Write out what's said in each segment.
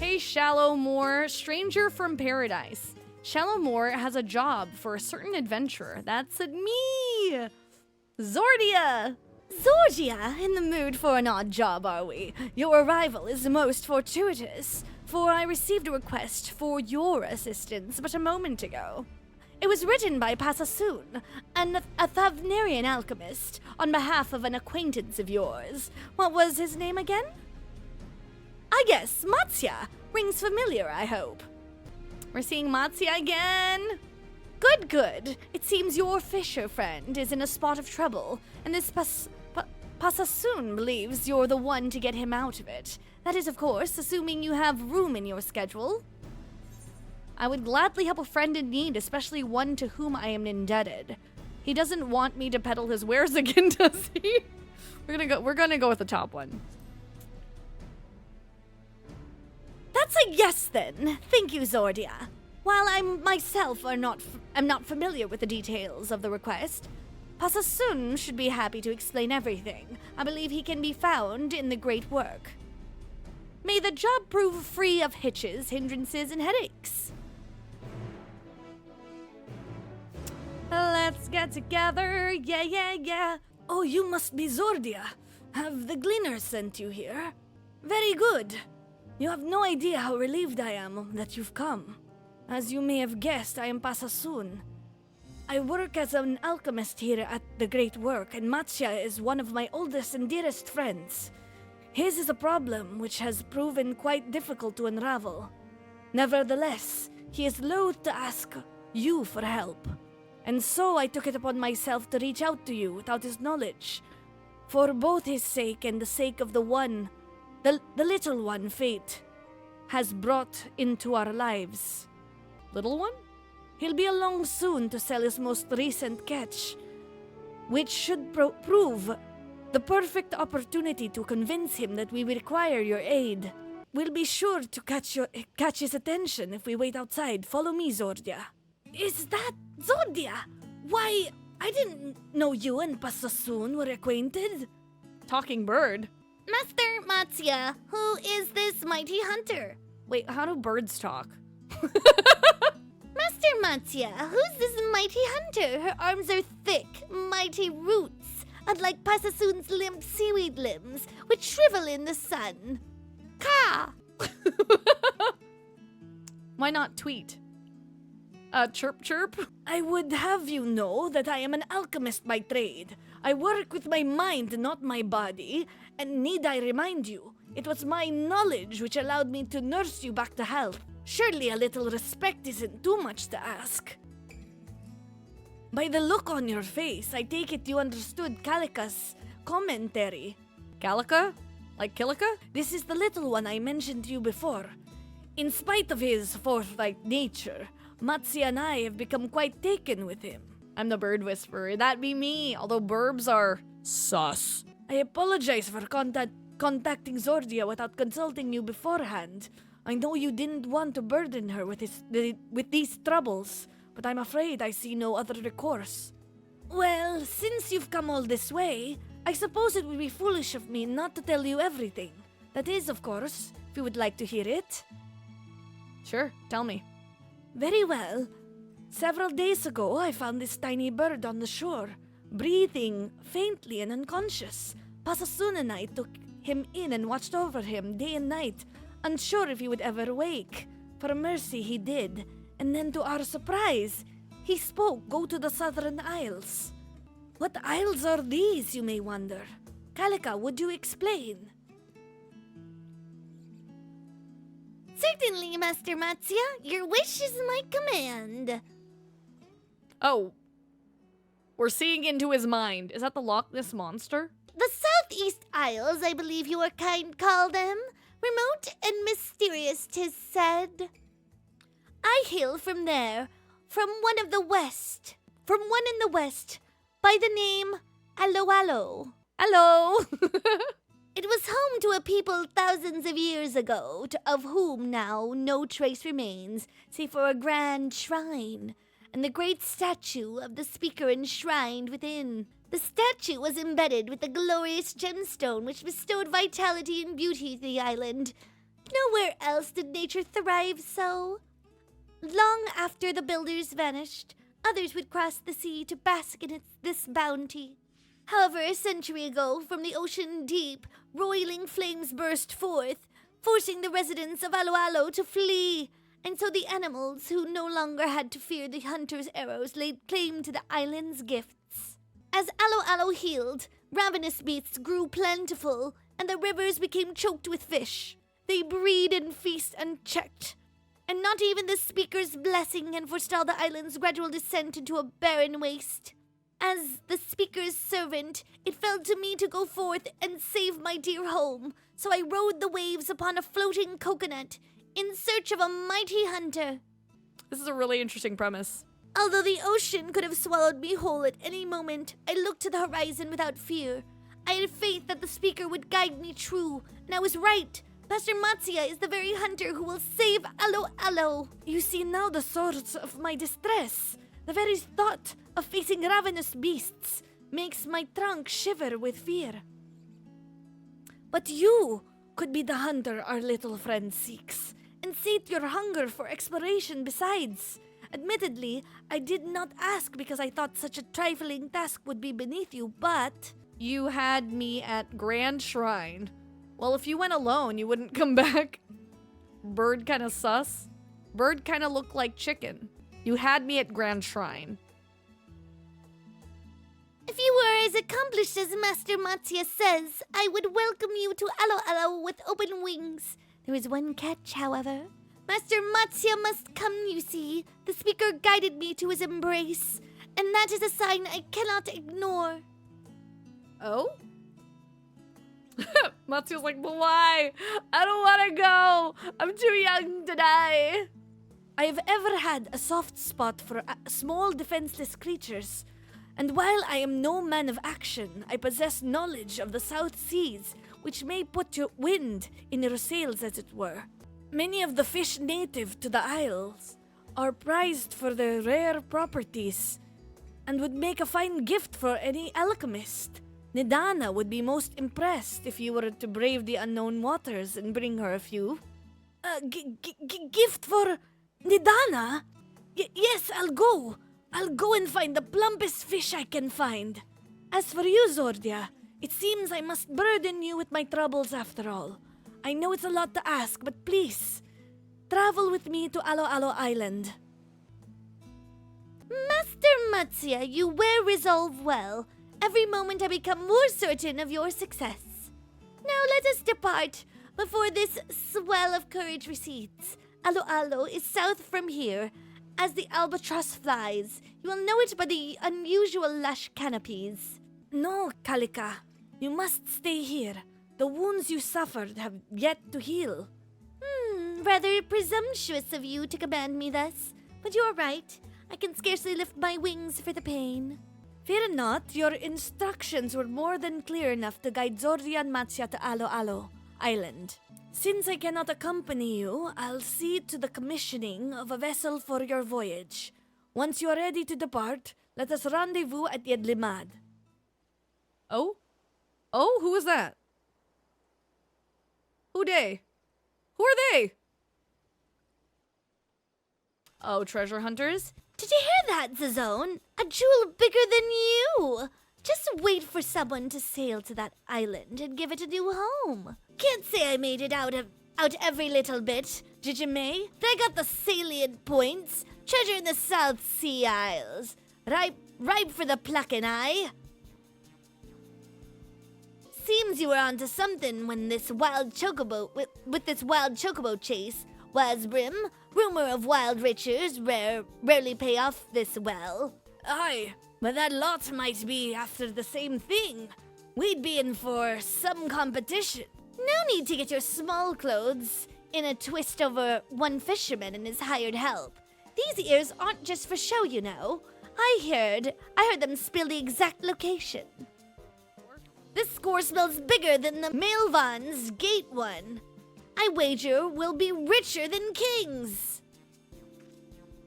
Hey, Shallowmore, stranger from paradise. Shallowmore has a job for a certain adventurer. That's me! Zordia! Zordia, in the mood for an odd job, are we? Your arrival is most fortuitous, for I received a request for your assistance but a moment ago. It was written by Passasoon, a Thavnerian alchemist, on behalf of an acquaintance of yours. What was his name again? I guess Matsya. Rings familiar, I hope. We're seeing Matsya again. Good. It seems your fisher friend is in a spot of trouble, and this Passasoon believes you're the one to get him out of it. That is, of course, assuming you have room in your schedule. I would gladly help a friend in need, especially one to whom I am indebted. He doesn't want me to peddle his wares again, does he? We're gonna go with the top one. That's a yes, then. Thank you, Zordia. While I myself am not familiar with the details of the request, Passasoon should be happy to explain everything. I believe he can be found in the great work. May the job prove free of hitches, hindrances, and headaches. Let's get together, yeah. Oh, you must be Zordia. Have the Gleaners sent you here? Very good. You have no idea how relieved I am that you've come. As you may have guessed, I am Passasoon. I work as an alchemist here at the Great Work, and Matsya is one of my oldest and dearest friends. His is a problem which has proven quite difficult to unravel. Nevertheless, he is loath to ask you for help, and so I took it upon myself to reach out to you without his knowledge. For both his sake and the sake of the little one fate has brought into our lives. Little one? He'll be along soon to sell his most recent catch, which should prove the perfect opportunity to convince him that we require your aid. We'll be sure to catch his attention if we wait outside. Follow me, Zordia. Is that Zordia? Why, I didn't know you and Passasoon were acquainted. Talking bird. Master Matsya, who is this mighty hunter? Wait, how do birds talk? Master Matsya, who's this mighty hunter? Her arms are thick, mighty roots, unlike Passasoon's limp seaweed limbs, which shrivel in the sun. Ka! Why not tweet? Chirp chirp? I would have you know that I am an alchemist by trade. I work with my mind, not my body, and need I remind you, it was my knowledge which allowed me to nurse you back to health. Surely a little respect isn't too much to ask. By the look on your face, I take it you understood Kalika's commentary. Kalika? Like Kilika? This is the little one I mentioned to you before. In spite of his forthright nature, Matsya and I have become quite taken with him. I'm the bird whisperer. That'd be me, although burbs are sus. I apologize for contacting Zordia without consulting you beforehand. I know you didn't want to burden her with these troubles, but I'm afraid I see no other recourse. Well, since you've come all this way, I suppose it would be foolish of me not to tell you everything. That is, of course, if you would like to hear it. Sure, tell me. Very well. Several days ago, I found this tiny bird on the shore, breathing faintly and unconscious. Passasoon and I took him in and watched over him day and night, unsure if he would ever wake. For mercy, he did. And then to our surprise, he spoke, "Go to the Southern Isles." What isles are these, you may wonder? Kalika, would you explain? Certainly, Master Matsya. Your wish is my command. Oh. We're seeing into his mind. Is that the Loch Ness Monster? The Southeast Isles, I believe you are kind call them. Remote and mysterious, 'tis said. I hail from there, from one in the west, by the name Aloalo. Hello! It was home to a people thousands of years ago, of whom now no trace remains, save for a grand shrine, and the great statue of the speaker enshrined within. The statue was embedded with a glorious gemstone which bestowed vitality and beauty to the island. Nowhere else did nature thrive so. Long after the builders vanished, others would cross the sea to bask in this bounty. However, a century ago, from the ocean deep, roiling flames burst forth, forcing the residents of Aloalo to flee. And so the animals, who no longer had to fear the hunter's arrows, laid claim to the island's gifts. As Aloalo healed, ravenous beasts grew plentiful, and the rivers became choked with fish. They breed and feast unchecked. And not even the speaker's blessing can forestall the island's gradual descent into a barren waste. As the speaker's servant, it fell to me to go forth and save my dear home, so I rode the waves upon a floating coconut in search of a mighty hunter. This is a really interesting premise. Although the ocean could have swallowed me whole at any moment, I looked to the horizon without fear. I had faith that the speaker would guide me true, and I was right. Master Matsuya is the very hunter who will save Aloalo. You see now the source of my distress. The very thought of facing ravenous beasts makes my trunk shiver with fear. But you could be the hunter our little friend seeks, and sate your hunger for exploration besides. Admittedly, I did not ask because I thought such a trifling task would be beneath you, but... You had me at Grand Shrine. Well, if you went alone, you wouldn't come back. Bird kind of sus. Bird kind of looked like chicken. You had me at Grand Shrine. If you were as accomplished as Master Matsuya says, I would welcome you to Aloalo with open wings. There is one catch, however. Master Matsuya must come, you see. The speaker guided me to his embrace, and that is a sign I cannot ignore. Oh? Matsuya's like, but why? I don't want to go. I'm too young to die. I have ever had a soft spot for small defenseless creatures, and while I am no man of action, I possess knowledge of the South Seas, which may put your wind in your sails, as it were. Many of the fish native to the isles are prized for their rare properties, and would make a fine gift for any alchemist. Nidana would be most impressed if you were to brave the unknown waters and bring her a few. Gift for Nidana? Yes, I'll go. I'll go and find the plumpest fish I can find. As for you, Zordia, it seems I must burden you with my troubles after all. I know it's a lot to ask, but please, travel with me to Aloalo Island. Master Matsuya, you wear resolve well. Every moment I become more certain of your success. Now let us depart before this swell of courage recedes. Aloalo is south from here. As the albatross flies, you will know it by the unusual lush canopies. No, Kalika. You must stay here. The wounds you suffered have yet to heal. Rather presumptuous of you to command me thus. But you're right. I can scarcely lift my wings for the pain. Fear not, your instructions were more than clear enough to guide Zordia and Matsuya to Aloalo Island. Since I cannot accompany you, I'll see to the commissioning of a vessel for your voyage. Once you are ready to depart, let us rendezvous at Yedlimad. Oh? Oh, who was that? Who they? Who are they? Oh, treasure hunters? Did you hear that, Zazone? A jewel bigger than you! Just wait for someone to sail to that island and give it a new home. Can't say I made it out every little bit, Jijime. But I got the salient points. Treasure in the South Sea Isles. Ripe for the plucking, aye? Seems you were onto something when this wild chocobo, with this wild chocobo chase. Wasbrim, rumor of wild riches rarely pay off this well. Aye, but that lot might be after the same thing. We'd be in for some competition. No need to get your small clothes in a twist over one fisherman and his hired help. These ears aren't just for show, you know. I heard them spill the exact location. This score smells bigger than the Mailvan's gate one. I wager we'll be richer than kings.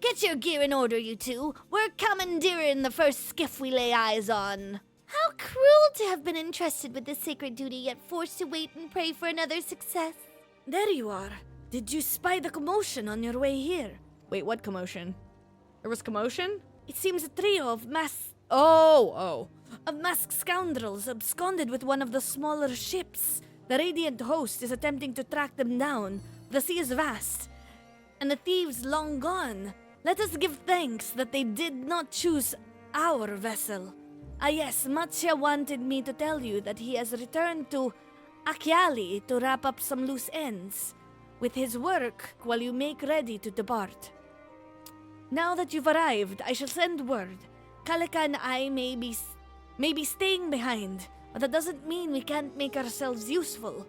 Get your gear in order, you two. We're commandeering the first skiff we lay eyes on. How cruel to have been entrusted with this sacred duty, yet forced to wait and pray for another success. There you are. Did you spy the commotion on your way here? Wait, what commotion? There was commotion? It seems a trio of Oh. masked scoundrels absconded with one of the smaller ships. The Radiant Host is attempting to track them down. The sea is vast, and the thieves long gone. Let us give thanks that they did not choose our vessel. Ah yes, Matya wanted me to tell you that he has returned to Akyali to wrap up some loose ends with his work while you make ready to depart. Now that you've arrived, I shall send word. Kalika and I may be staying behind, but that doesn't mean we can't make ourselves useful.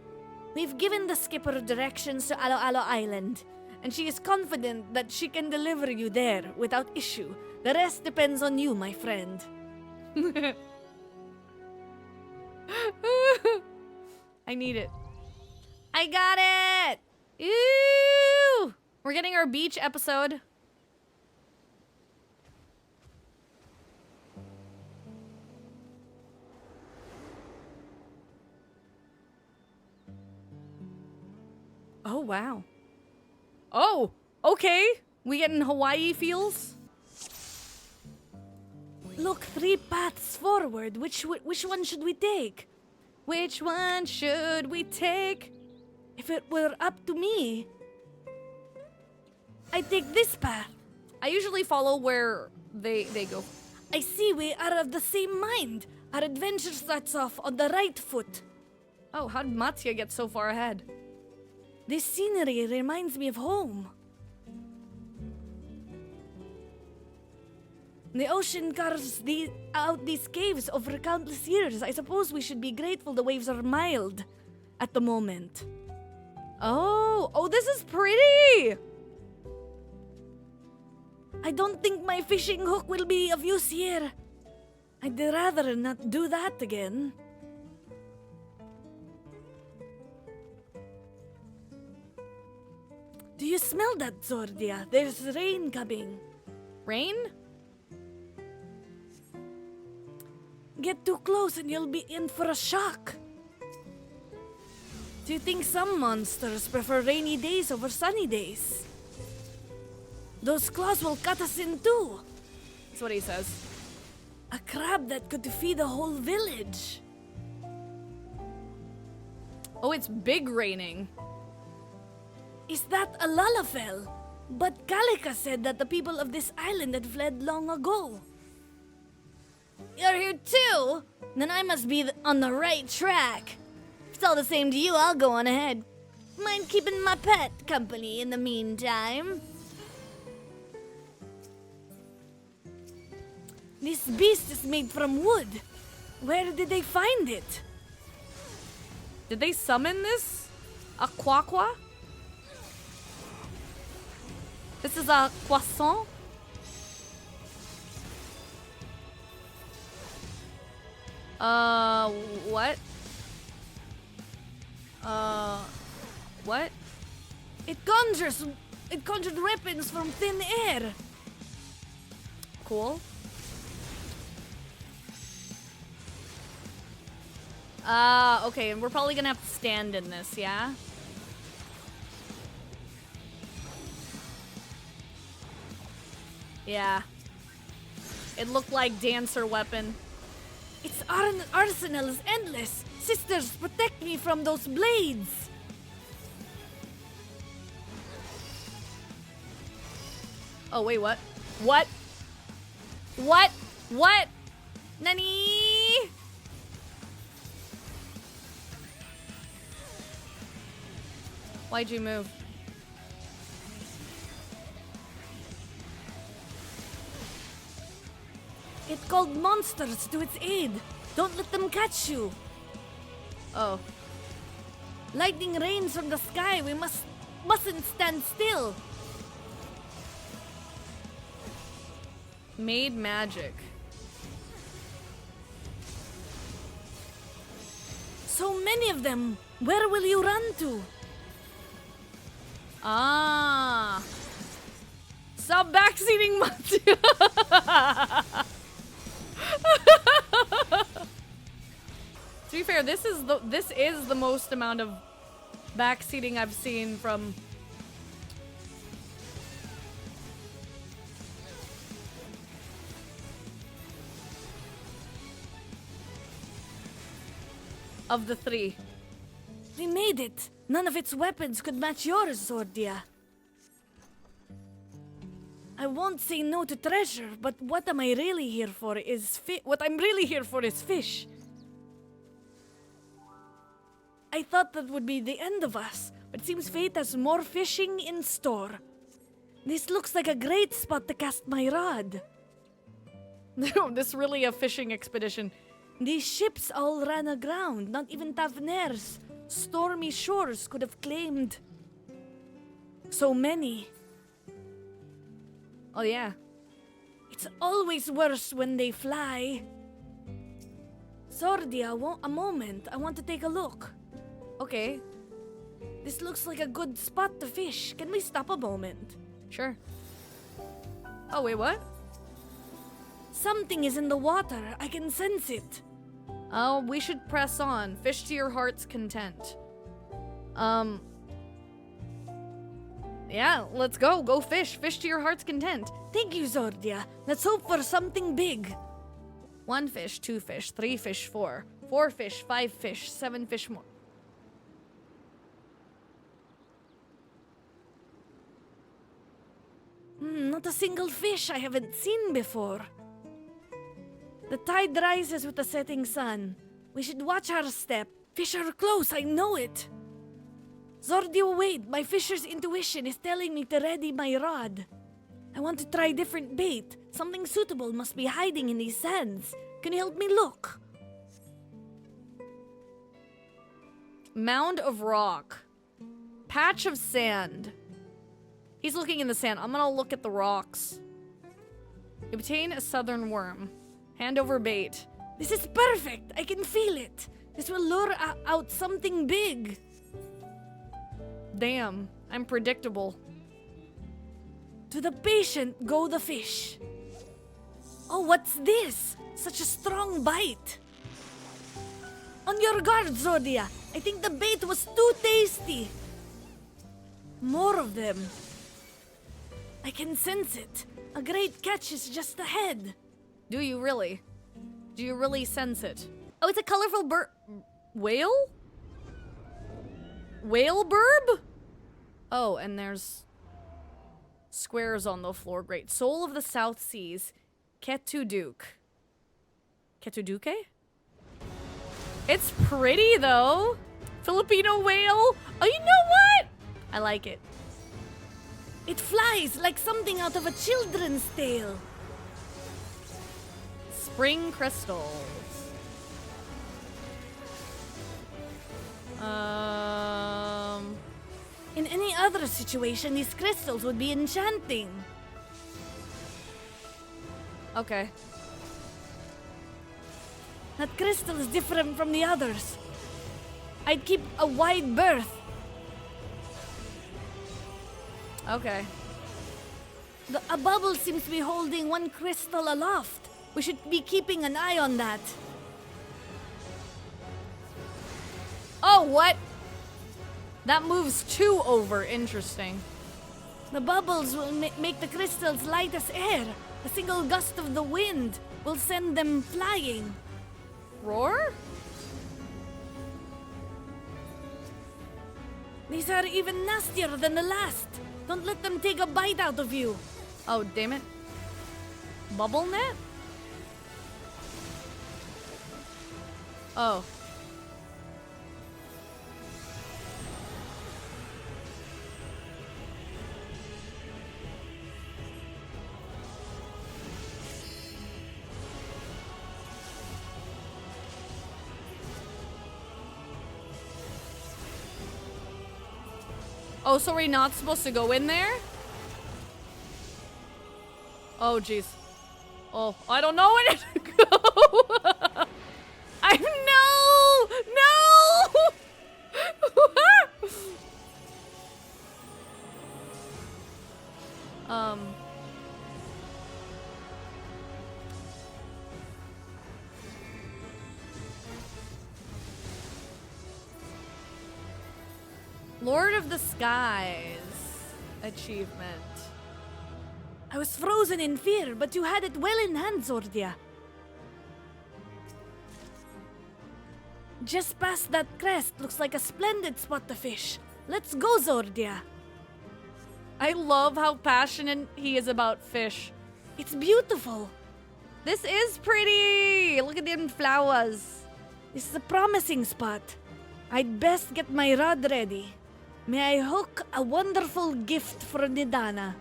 We've given the skipper directions to Aloalo Island, and she is confident that she can deliver you there without issue. The rest depends on you, my friend. I need it. I got it! Ew! We're getting our beach episode. Oh, wow. Oh, okay. We getting Hawaii feels? Look, 3 paths forward. Which one should we take? Which one should we take? If it were up to me, I'd take this path. I usually follow where they go. I see we are of the same mind. Our adventure starts off on the right foot. Oh, how did Matsuya get so far ahead? This scenery reminds me of home. The ocean carves out these caves over countless years. I suppose we should be grateful the waves are mild at the moment. Oh, this is pretty! I don't think my fishing hook will be of use here. I'd rather not do that again. Do you smell that, Zordia? There's rain coming. Rain? Get too close and you'll be in for a shock. Do you think some monsters prefer rainy days over sunny days? Those claws will cut us in two. That's what he says. A crab that could feed a whole village. Oh, it's big raining. Is that a Lalafell? But Kalika said that the people of this island had fled long ago. You're here too? Then I must be on the right track. If it's all the same to you, I'll go on ahead. Mind keeping my pet company in the meantime? This beast is made from wood. Where did they find it? Did they summon this? A quaqua? This is a croissant? What? What? It conjured weapons from thin air. Cool. Okay, and we're probably gonna have to stand in this, yeah? Yeah. It looked like dancer weapon. Its arsenal is endless. Sisters, protect me from those blades. Oh, wait, what? What? What? What? Nani? Why'd you move? It called monsters to its aid. Don't let them catch you. Oh. Lightning rains from the sky. We mustn't stand still. Made magic. So many of them. Where will you run to? Ah. Stop backseating, Matsu. To be fair, this is the most amount of backseating I've seen from... of the three. We made it. None of its weapons could match yours, Zordia. I won't say no to treasure, but what I'm really here for is fish. I thought that would be the end of us, but it seems fate has more fishing in store. This looks like a great spot to cast my rod. No, this really a fishing expedition. These ships all ran aground, not even Taverner's stormy shores could have claimed so many. Oh yeah. It's always worse when they fly. Zordia, a moment. I want to take a look. Okay, This looks like a good spot to fish. Can we stop a moment? sure. Oh, wait, what? Something is in the water. I can sense it. Oh, we should press on. Fish to your heart's content. Yeah, let's go. Go fish. Fish to your heart's content. Thank you, Zordia. Let's hope for something big. 1 fish, 2 fish, 3 fish, 4. 4 fish, 5 fish, 7 fish more. Not a single fish I haven't seen before. The tide rises with the setting sun. We should watch our step. Fish are close, I know it. Zordia, wait. My fisher's intuition is telling me to ready my rod. I want to try different bait. Something suitable must be hiding in these sands. Can you help me look? Mound of rock. Patch of sand. He's looking in the sand. I'm gonna look at the rocks. Obtain a southern worm. Hand over bait. This is perfect. I can feel it. This will lure out something big. Damn, I'm predictable. To the patient go the fish. Oh, what's this? Such a strong bite. On your guard, Zordia. I think the bait was too tasty. More of them. I can sense it. A great catch is just ahead. Do you really? Do you really sense it? Oh, it's a colorful bird. Whale? Whale burb? Oh, and there's squares on the floor. Great. Soul of the South Seas. Ketuduk. Ketuduke? It's pretty, though. Filipino whale. Oh, you know what? I like it. It flies like something out of a children's tale. Spring crystals. In any other situation, these crystals would be enchanting. Okay. That crystal is different from the others. I'd keep a wide berth. Okay. A bubble seems to be holding one crystal aloft. We should be keeping an eye on that. Oh, what? That moves 2 over. Interesting. The bubbles will make the crystals light as air. A single gust of the wind will send them flying. Roar? These are even nastier than the last. Don't let them take a bite out of you. Oh, damn it. Bubble net? Oh. Oh, so we're not supposed to go in there? Oh, jeez. Oh, I don't know where to go. I no. Lord of the Skies achievement. I was frozen in fear, but you had it well in hand, Zordia. Just past that crest looks like a splendid spot to fish. Let's go, Zordia. I love how passionate he is about fish. It's beautiful. This is pretty! Look at them flowers. This is a promising spot. I'd best get my rod ready. May I hook a wonderful gift for Nidana?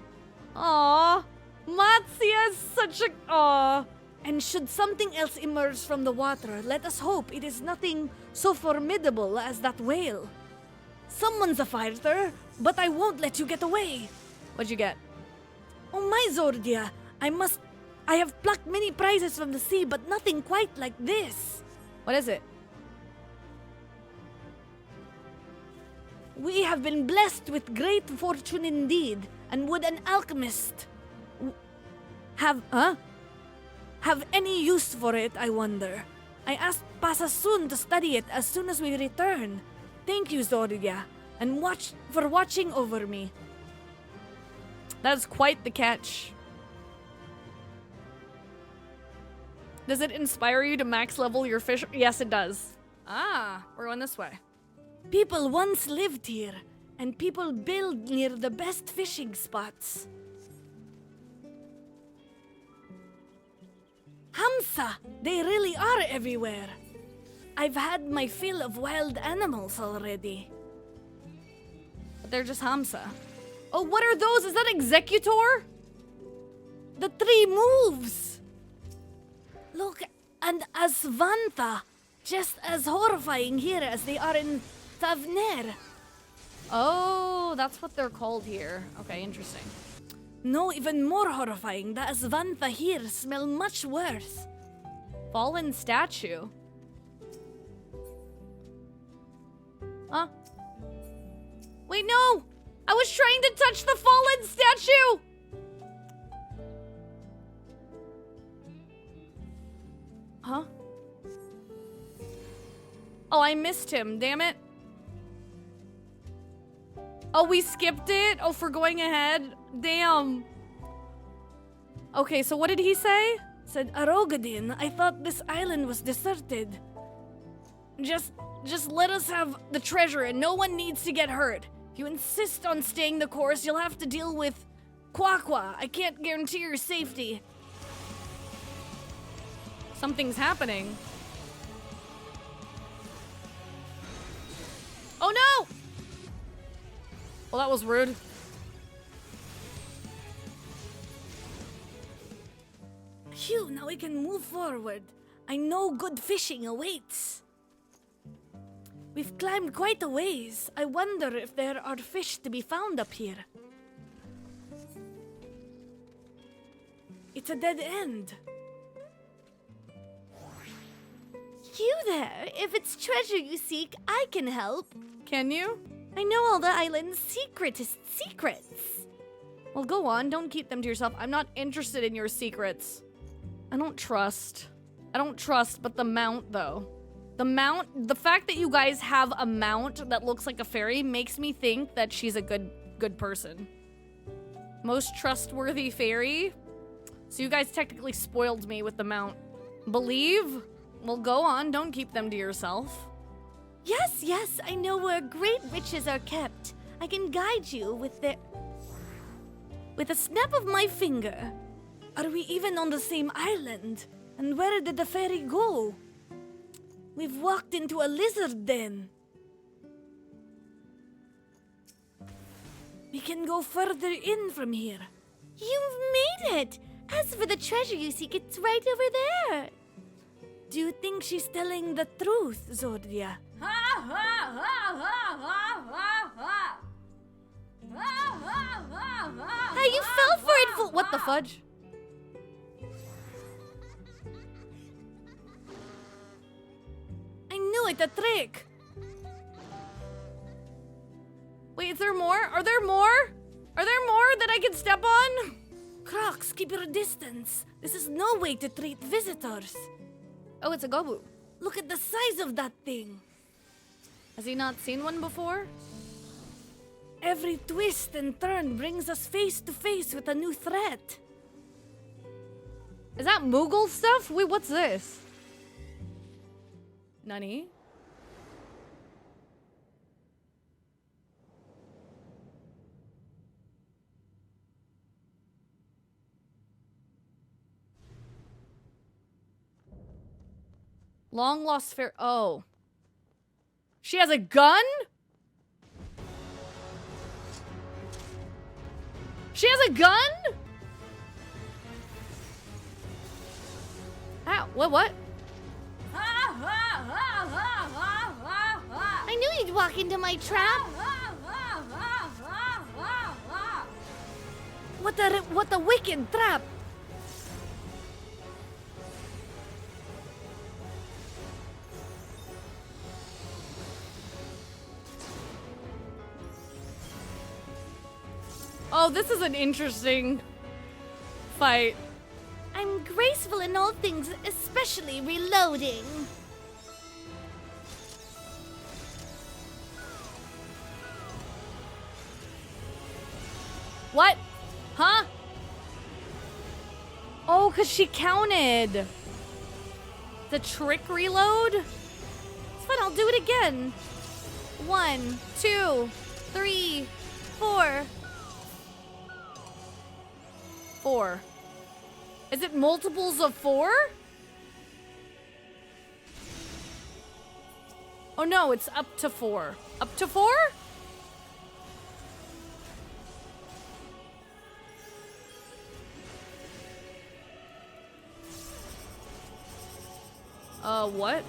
Aww. Matsia is such a... Aww. And should something else emerge from the water, let us hope it is nothing so formidable as that whale. Someone's a fighter, but I won't let you get away. What'd you get? Oh my, Zordia, I have plucked many prizes from the sea, but nothing quite like this. What is it? We have been blessed with great fortune indeed, and would an alchemist have any use for it, I wonder. I asked Pasasun to study it as soon as we return. Thank you, Zordia, and for watching over me. That's quite the catch. Does it inspire you to max level your fish? Yes, it does. Ah, we're going this way. People once lived here, and people build near the best fishing spots. Hamsa! They really are everywhere. I've had my fill of wild animals already. But they're just Hamsa. Oh, what are those? Is that Executor? The 3 moves! Look, and Asvantha, just as horrifying here as they are in Thavner. Oh, that's what they're called here. Okay, interesting. No, even more horrifying. The Asvantha here smell much worse. Fallen statue. Huh? Wait, no! I was trying to touch the fallen statue! Huh? Oh, I missed him. Damn it. Oh, we skipped it? Oh, for going ahead? Damn. Okay, so what did he say? Said Arogadin, I thought this island was deserted. Just let us have the treasure and no one needs to get hurt. If you insist on staying the course, you'll have to deal with Quaqua. I can't guarantee your safety. Something's happening. Oh no! Well, that was rude. Phew, now we can move forward. I know good fishing awaits. We've climbed quite a ways. I wonder if there are fish to be found up here. It's a dead end. You there? If it's treasure you seek, I can help. Can you? I know all the island's secretest secrets. Well, go on. Don't keep them to yourself. I'm not interested in your secrets. I don't trust, but the mount, though. The fact that you guys have a mount that looks like a fairy makes me think that she's a good person. Most trustworthy fairy? So you guys technically spoiled me with the mount. Believe? Well, go on. Don't keep them to yourself. Yes, I know where great riches are kept. I can guide you with a snap of my finger. Are we even on the same island? And where did the ferry go? We've walked into a lizard den. We can go further in from here. You've made it! As for the treasure you seek, it's right over there. Do you think she's telling the truth, Zordia? How you fell for it, fool! What the fudge? I knew it, a trick! Wait, is there more? Are there more? Are there more that I can step on? Crocs, keep your distance. This is no way to treat visitors. Oh, it's a gobu. Look at the size of that thing. Has he not seen one before? Every twist and turn brings us face to face with a new threat. Is that Moogle stuff? Wait, what's this? Nani? Long lost fair. Oh. She has a gun? She has a gun? Ow, what? I knew you'd walk into my trap. What a wicked trap! Oh, this is an interesting fight. I'm graceful in all things, especially reloading. What? Huh? Oh, because she counted. The trick reload? It's fine, I'll do it again. 1, 2, 3, 4. 4. Is it multiples of 4? Oh no, it's up to 4. Up to 4? What?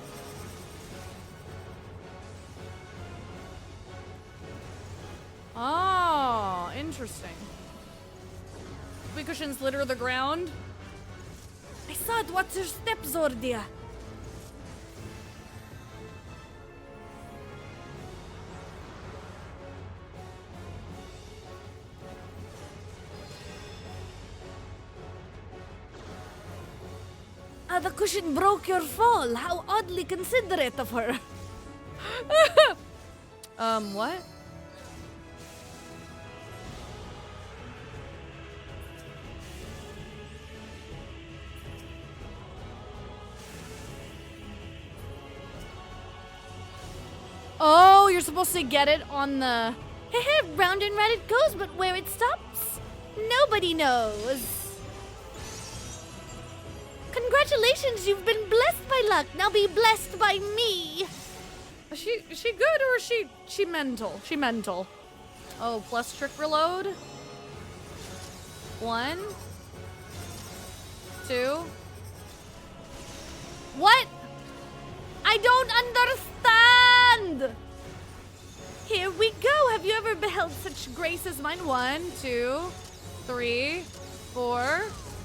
Oh, interesting. Cushions litter the ground. I saw it. What's your step, Zordia? The cushion broke your fall. How oddly considerate of her. What? Oh, you're supposed to get it on the... Round and round it goes, but where it stops, nobody knows. Congratulations, you've been blessed by luck. Now be blessed by me. Is she good or is she mental? She mental. Oh, plus trick reload. 1, 2. What? I don't understand. Here we go. Have you ever beheld such grace as mine? 1, 2, 3, 4,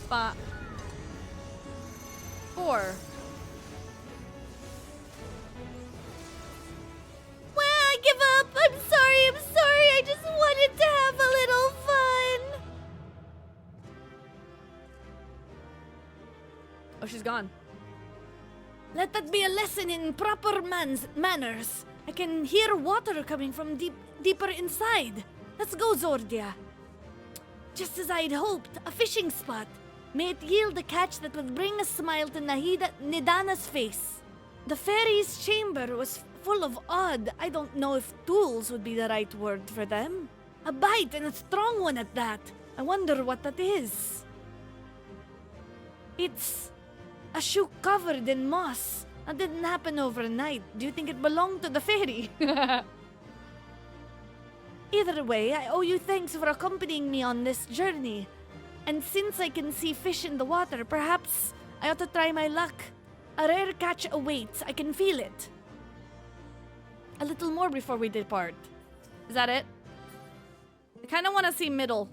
5. 4. Well, I give up. I'm sorry. I just wanted to have a little fun. Oh, she's gone. Let that be a lesson in proper manners. I can hear water coming from deeper inside. Let's go, Zordia. Just as I'd hoped, a fishing spot. May it yield a catch that would bring a smile to Nidana's face. The fairy's chamber was full of odd, I don't know if tools would be the right word for them. A bite, and a strong one at that. I wonder what that is. It's a shoe covered in moss. That didn't happen overnight. Do you think it belonged to the fairy? Either way, I owe you thanks for accompanying me on this journey. And since I can see fish in the water, perhaps I ought to try my luck. A rare catch awaits. I can feel it. A little more before we depart. Is that it? I kind of want to see middle.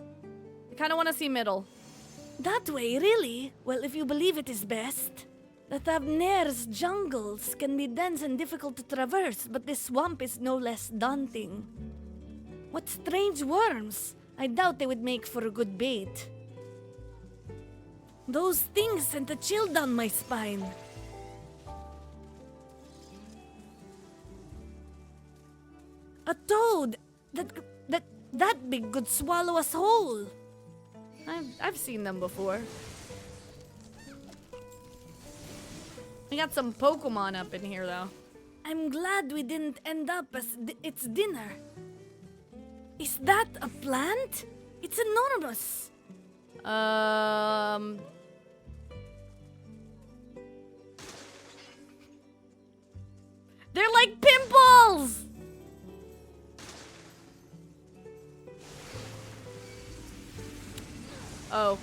That way, really? Well, if you believe it is best. The Tavner's jungles can be dense and difficult to traverse, but this swamp is no less daunting. What strange worms! I doubt they would make for a good bait. Those things sent a chill down my spine. A toad! That big could swallow us whole. I've seen them before. We got some Pokemon up in here, though. I'm glad we didn't end up as its dinner. Is that a plant? It's enormous. They're like pimples! Oh.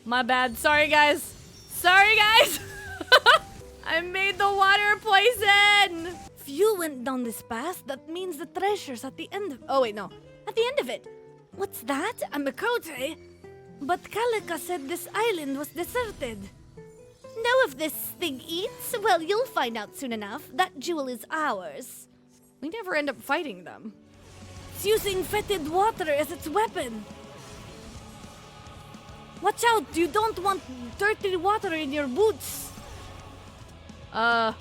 My bad. Sorry, guys. Sorry, guys! I made the water poison! If you went down this path, that means the treasure's at the end of— Oh, wait, no. at the end of it. What's that? A Makote? But Kalika said this island was deserted. Know if this thing eats? Well, you'll find out soon enough. That jewel is ours. We never end up fighting them. It's using fetid water as its weapon. Watch out, you don't want dirty water in your boots. The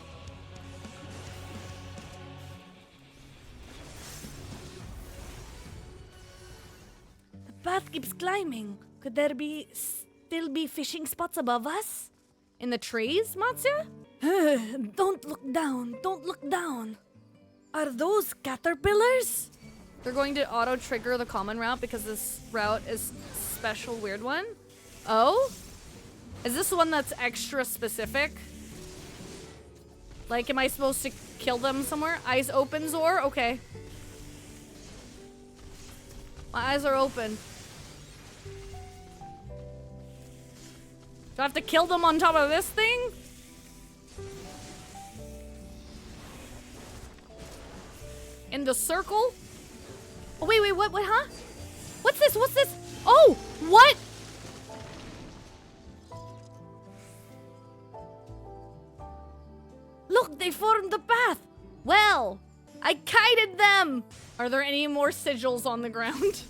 path keeps climbing. Could there still be fishing spots above us? In the trees, Matsuya? Don't look down. Don't look down. Are those caterpillars? They're going to auto-trigger the common route because this route is special weird one. Oh? Is this one that's extra specific? Like, am I supposed to kill them somewhere? Eyes open, Zor? Okay. My eyes are open. Do I have to kill them on top of this thing? In the circle? Oh, wait, what, huh? What's this? Oh, what? Look, they formed the path. Well, I kited them. Are there any more sigils on the ground?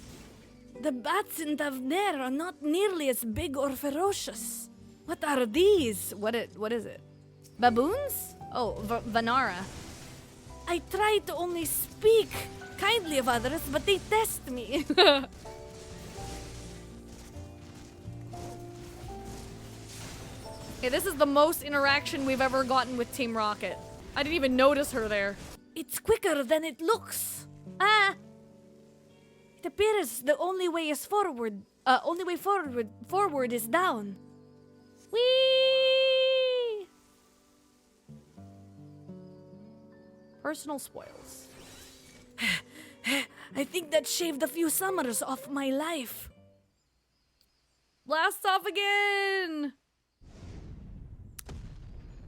The bats in Tavner are not nearly as big or ferocious. What are these? What is it? Baboons? Oh, Vanara. I try to only speak kindly of others, but they test me. Okay, this is the most interaction we've ever gotten with Team Rocket. I didn't even notice her there. It's quicker than it looks. It appears the only way is forward. Forward is down. Whee! Personal spoils. I think that shaved a few summers off my life. Blast off again!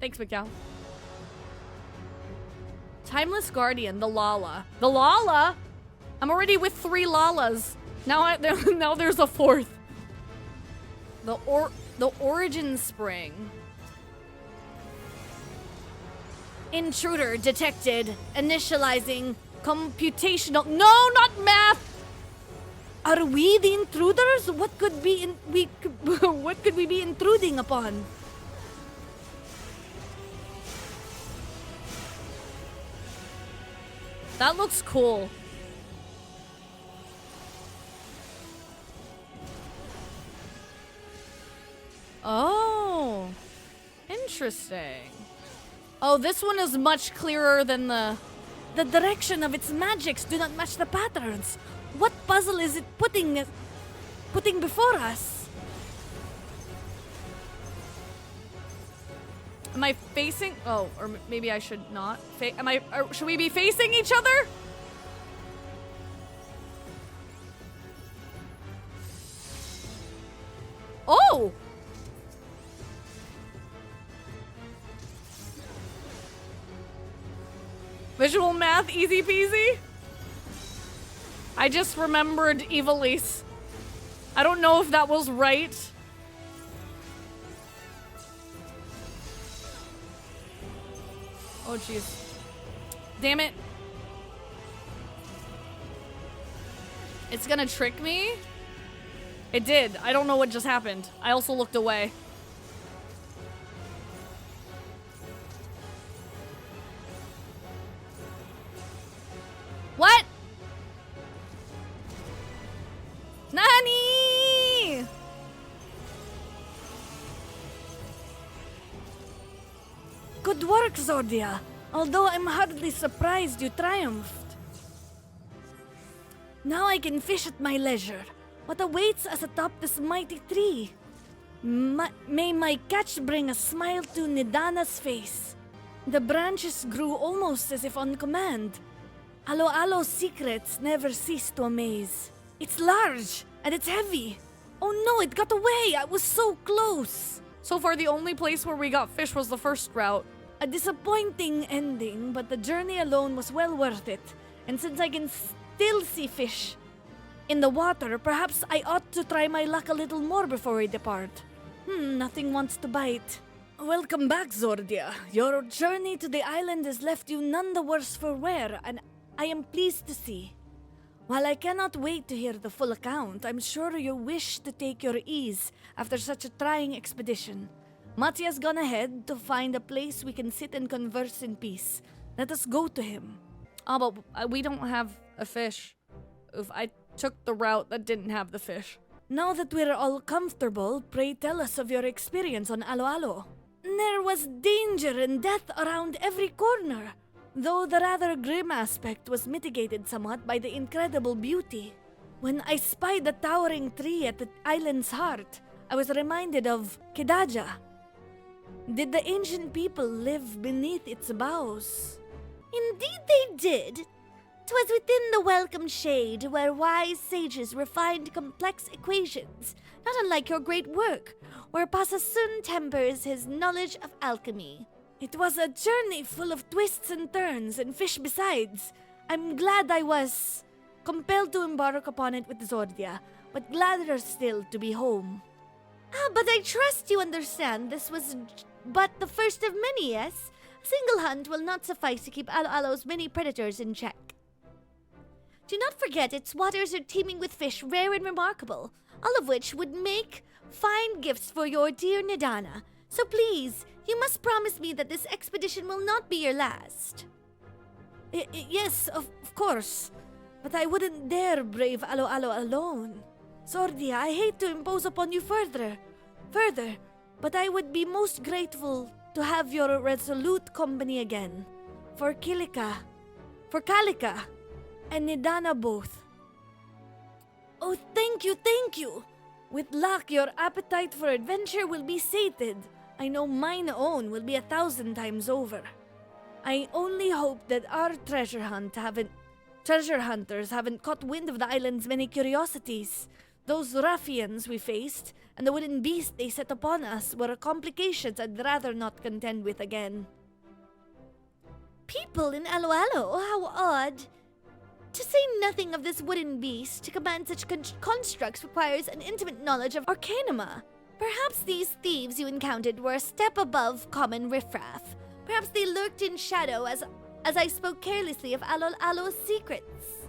Thanks, McDowell. Timeless Guardian, the Lala. The Lala? I'm already with 3 Lalas. Now there's a 4th. The Origin Spring. Intruder detected. Initializing computational. No, not math. Are we the intruders? What could we be intruding upon? That looks cool. Oh, interesting. Oh, this one is much clearer than the direction of its magics do not match the patterns. What puzzle is it putting before us? Am I facing? Oh, or maybe I should not. Should we be facing each other? Oh! Visual math, easy peasy. I just remembered Evilise. I don't know if that was right. Oh, jeez. Damn it. It's gonna trick me? It did. I don't know what just happened. I also looked away. What? work, Zordia. Although I'm hardly surprised you triumphed. Now I can fish at my leisure. What awaits us atop this mighty tree? May my catch bring a smile to Nidana's face. The branches grew almost as if on command. Aloalo's secrets never cease to amaze. It's large, and it's heavy. Oh no, it got away! I was so close! So far, the only place where we got fish was the first route. A disappointing ending, but the journey alone was well worth it. And since I can still see fish in the water, perhaps I ought to try my luck a little more before we depart. Nothing wants to bite. Welcome back, Zordia. Your journey to the island has left you none the worse for wear, and I am pleased to see. While I cannot wait to hear the full account, I'm sure you wish to take your ease after such a trying expedition. Mathia's gone ahead to find a place we can sit and converse in peace. Let us go to him. Oh, but we don't have a fish. If I took the route that didn't have the fish. Now that we're all comfortable, pray tell us of your experience on Aloalo. There was danger and death around every corner, though the rather grim aspect was mitigated somewhat by the incredible beauty. When I spied the towering tree at the island's heart, I was reminded of Kedaja. Did the ancient people live beneath its boughs? Indeed they did. 'Twas within the welcome shade where wise sages refined complex equations, not unlike your great work, where Pasasun tempers his knowledge of alchemy. It was a journey full of twists and turns, and fish besides. I'm glad I was compelled to embark upon it with Zordia, but gladder still to be home. But I trust you understand this was but the first of many, yes? A single hunt will not suffice to keep Aloalo's many predators in check. Do not forget its waters are teeming with fish rare and remarkable, all of which would make fine gifts for your dear Nidana. So please, you must promise me that this expedition will not be your last. Yes, of course. But I wouldn't dare brave Aloalo alone. Zordia, I hate to impose upon you further, but I would be most grateful to have your resolute company again. For Kalika, and Nidana both. Oh, thank you! With luck, your appetite for adventure will be sated. I know mine own will be 1,000 times over. I only hope that our treasure hunters haven't caught wind of the island's many curiosities. Those ruffians we faced, and the wooden beast they set upon us were complications I'd rather not contend with again. People in Aloalo, how odd. To say nothing of this wooden beast, to command such constructs requires an intimate knowledge of arcanima. Perhaps these thieves you encountered were a step above common riffraff. Perhaps they lurked in shadow as I spoke carelessly of Aloalo's secrets.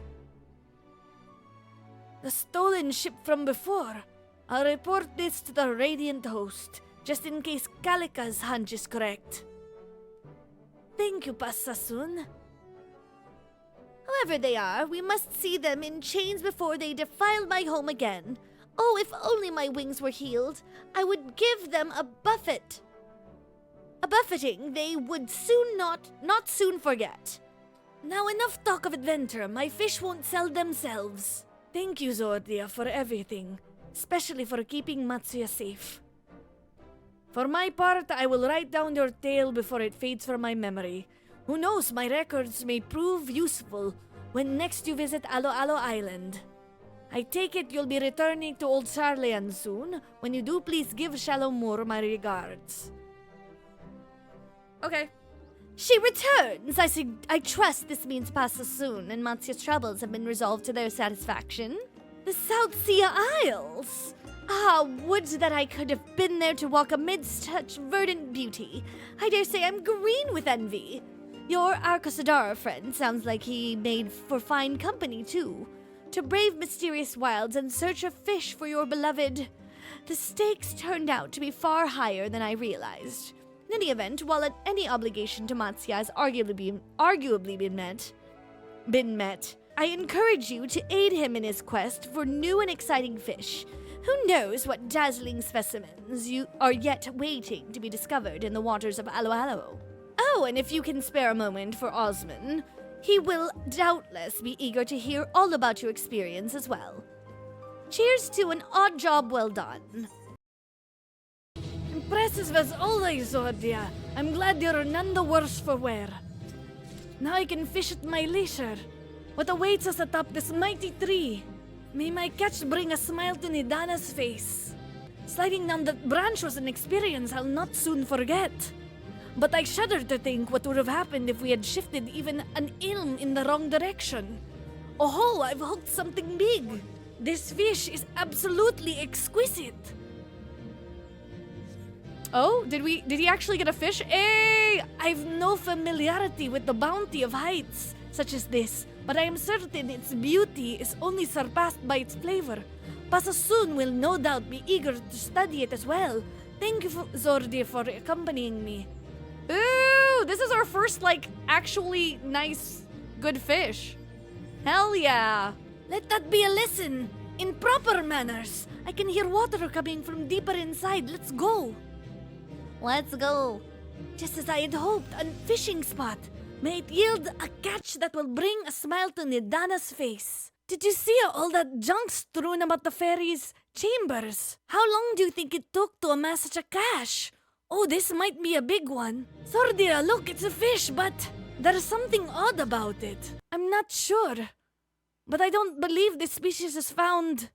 The stolen ship from before. I'll report this to the Radiant Host, just in case Kalika's hunch is correct. Thank you, Pasasun. Whoever they are, we must see them in chains before they defile my home again. Oh, if only my wings were healed, I would give them a buffet. A buffeting they would not soon forget. Now enough talk of adventure. My fish won't sell themselves. Thank you, Zordia, for everything, especially for keeping Matsuya safe. For my part, I will write down your tale before it fades from my memory. Who knows, my records may prove useful when next you visit Aloalo Island. I take it you'll be returning to Old Charlean soon. When you do, please give Shalomur my regards. Okay. She returns! I trust this means Pasasun and Matsuya's troubles have been resolved to their satisfaction. The South Sea Isles! Ah, would that I could have been there to walk amidst such verdant beauty. I dare say I'm green with envy. Your Arcosadara friend sounds like he made for fine company, too. To brave mysterious wilds and search of fish for your beloved. The stakes turned out to be far higher than I realized. In any event, while any obligation to Matsuya has arguably been met, I encourage you to aid him in his quest for new and exciting fish. Who knows what dazzling specimens you are yet waiting to be discovered in the waters of Aloalo? Oh, and if you can spare a moment for Osman, he will doubtless be eager to hear all about your experience as well. Cheers to an odd job well done. Impressive as always, Zordia. I'm glad you're none the worse for wear. Now I can fish at my leisure. What awaits us atop this mighty tree? May my catch bring a smile to Nidana's face. Sliding down that branch was an experience I'll not soon forget. But I shudder to think what would have happened if we had shifted even an ilm in the wrong direction. Oh, I've hooked something big. This fish is absolutely exquisite. Oh, did he actually get a fish? Hey! I've no familiarity with the bounty of heights such as this, but I am certain its beauty is only surpassed by its flavor. Pasasun will no doubt be eager to study it as well. Thank you, Zordi, for accompanying me. Ooh, this is our first, actually nice, good fish. Hell yeah. Let that be a lesson. In proper manners. I can hear water coming from deeper inside. Let's go. Let's go. Just as I had hoped, a fishing spot. May it yield a catch that will bring a smile to Nidana's face. Did you see all that junk strewn about the ferry's chambers? How long do you think it took to amass such a cache? Oh, this might be a big one. Sordia, look, it's a fish, but there's something odd about it. I'm not sure. But I don't believe this species is found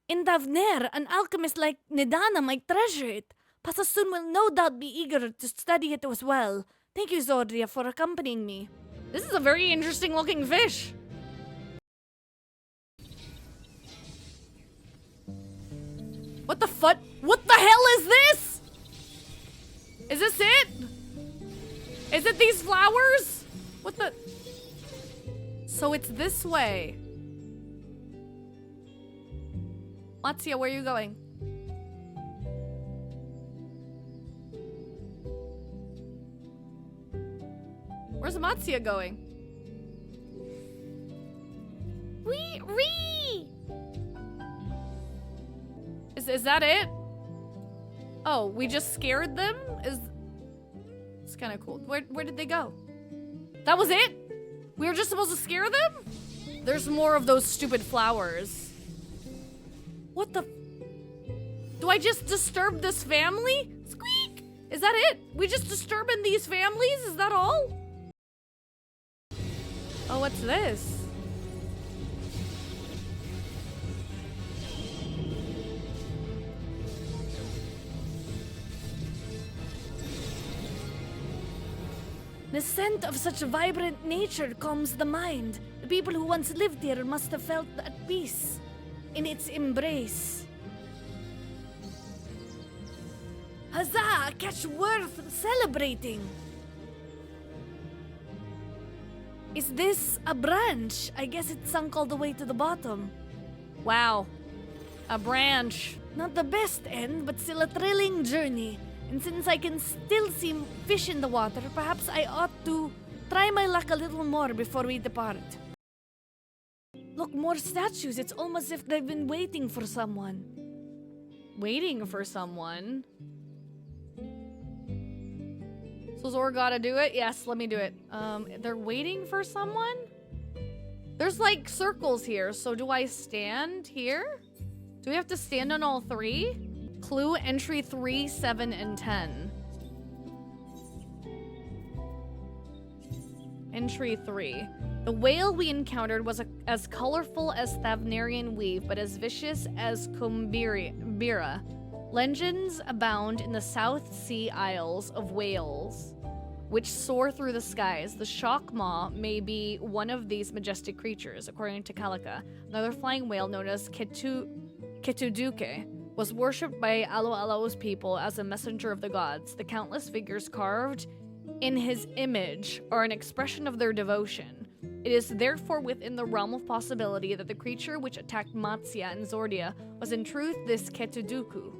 in Davner. An alchemist like Nidana might treasure it. Pasasun will no doubt be eager to study it as well. Thank you, Zordia, for accompanying me. This is a very interesting looking fish. What the fuck? What the hell is this? Is this it? Is it these flowers? What the? So it's this way. Matsuya, where are you going? Where's Matsuya going? Wee! Is that it? Oh, we just scared them? It's kind of cool. Where did they go? That was it? We were just supposed to scare them? There's more of those stupid flowers. What the? Do I just disturb this family? Squeak! Is that it? We just disturbing these families? Is that all? Oh, what's this? The scent of such vibrant nature calms the mind. The people who once lived here must have felt at peace in its embrace. Huzzah! A catch worth celebrating! Is this a branch? I guess it sunk all the way to the bottom. Wow. A branch. Not the best end, but still a thrilling journey. And since I can still see fish in the water, perhaps I ought to try my luck a little more before we depart. Look, more statues. It's almost as if they've been waiting for someone. Waiting for someone? So Zor gotta do it? Yes, let me do it. They're waiting for someone? There's circles here, so do I stand here? Do we have to stand on all three? Clue entry 3, 7, and 10. Entry 3. The whale we encountered was as colorful as Thavnarian weave, but as vicious as Kumbira. Legends abound in the South Sea Isles of Wales, which soar through the skies. The shock maw may be one of these majestic creatures. According to Kalika, another flying whale known as Ketuduke was worshipped by Aloalo's people as a messenger of the gods. The countless figures carved in his image are an expression of their devotion. It is therefore within the realm of possibility that the creature which attacked Matsuya and Zordia was in truth this Ketuduke.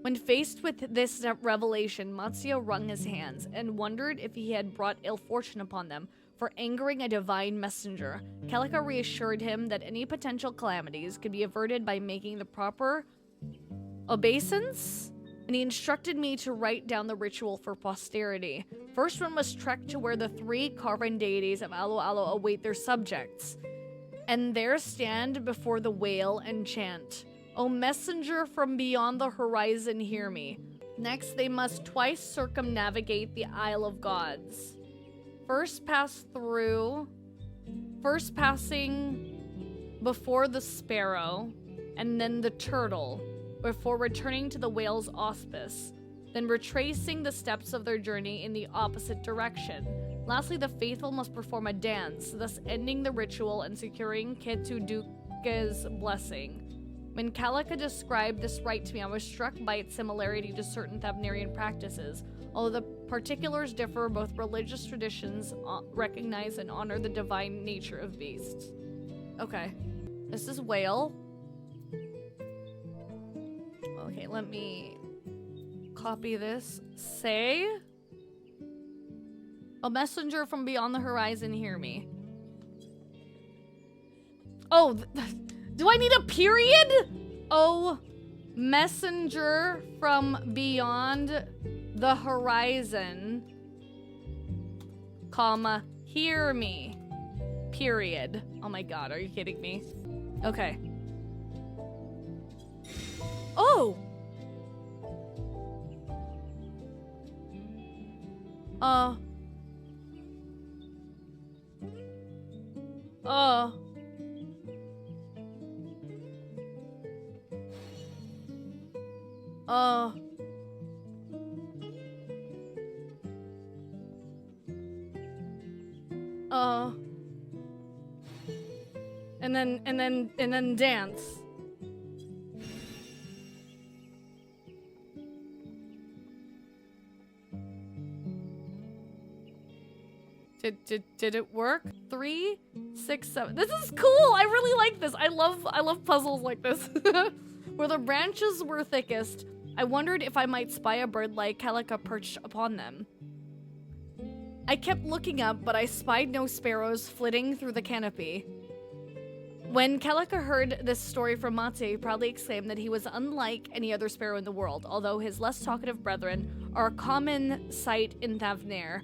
When faced with this revelation, Matsuya wrung his hands and wondered if he had brought ill fortune upon them for angering a divine messenger. Kalika reassured him that any potential calamities could be averted by making the proper obeisance and he instructed me to write down the ritual for posterity. First, one must trek to where the 3 carven deities of Aloalo await their subjects, and there stand before the whale and chant, "O messenger from beyond the horizon, hear me." Next, they must twice circumnavigate the Isle of Gods. First passing before the sparrow, and then the turtle, before returning to the whale's auspice, then retracing the steps of their journey in the opposite direction. Lastly, the faithful must perform a dance, thus ending the ritual and securing Ketuduka's blessing. When Kalika described this rite to me, I was struck by its similarity to certain Thavnarian practices. Although the particulars differ, both religious traditions recognize and honor the divine nature of beasts. Okay. This is whale. Okay, let me copy this. Say, "A messenger from beyond the horizon, hear me." Oh, do I need a period? "Oh, messenger from beyond the horizon, comma, hear me, period." Oh my god, are you kidding me? Okay. Oh! And then dance. Did it work? 3, 6, 7. This is cool. I really like this. I love puzzles like this. Where the branches were thickest, I wondered if I might spy a bird like Kalika perched upon them. I kept looking up, but I spied no sparrows flitting through the canopy. When Kalika heard this story from Mate, he proudly exclaimed that he was unlike any other sparrow in the world, although his less talkative brethren are a common sight in Thavnair.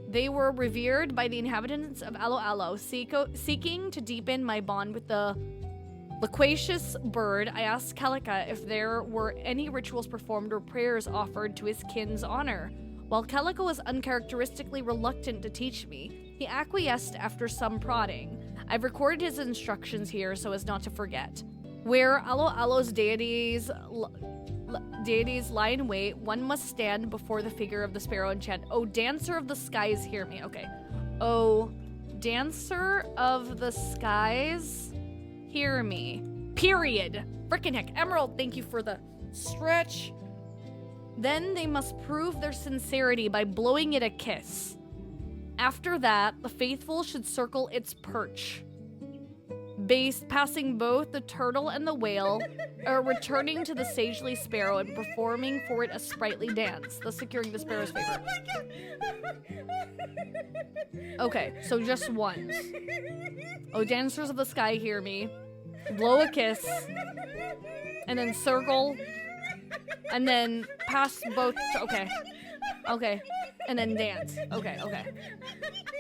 They were revered by the inhabitants of Aloalo. Seeking to deepen my bond with the loquacious bird, I asked Kalika if there were any rituals performed or prayers offered to his kin's honor. While Kalika was uncharacteristically reluctant to teach me, he acquiesced after some prodding. I've recorded his instructions here so as not to forget. Where Aloalo's deities lie in wait, one must stand before the figure of the sparrow and chant, "O dancer of the skies, hear me." Okay. "O dancer of the skies, hear me." Period. Frickin' heck. Emerald, thank you for the stretch. Then they must prove their sincerity by blowing it a kiss. After that, the faithful should circle its perch, passing both the turtle and the whale, returning to the sagely sparrow and performing for it a sprightly dance, thus securing the sparrow's favor. Okay, so just once. "Oh, dancers of the sky, hear me." Blow a kiss, and then circle, and then pass both. Okay, and then dance. Okay.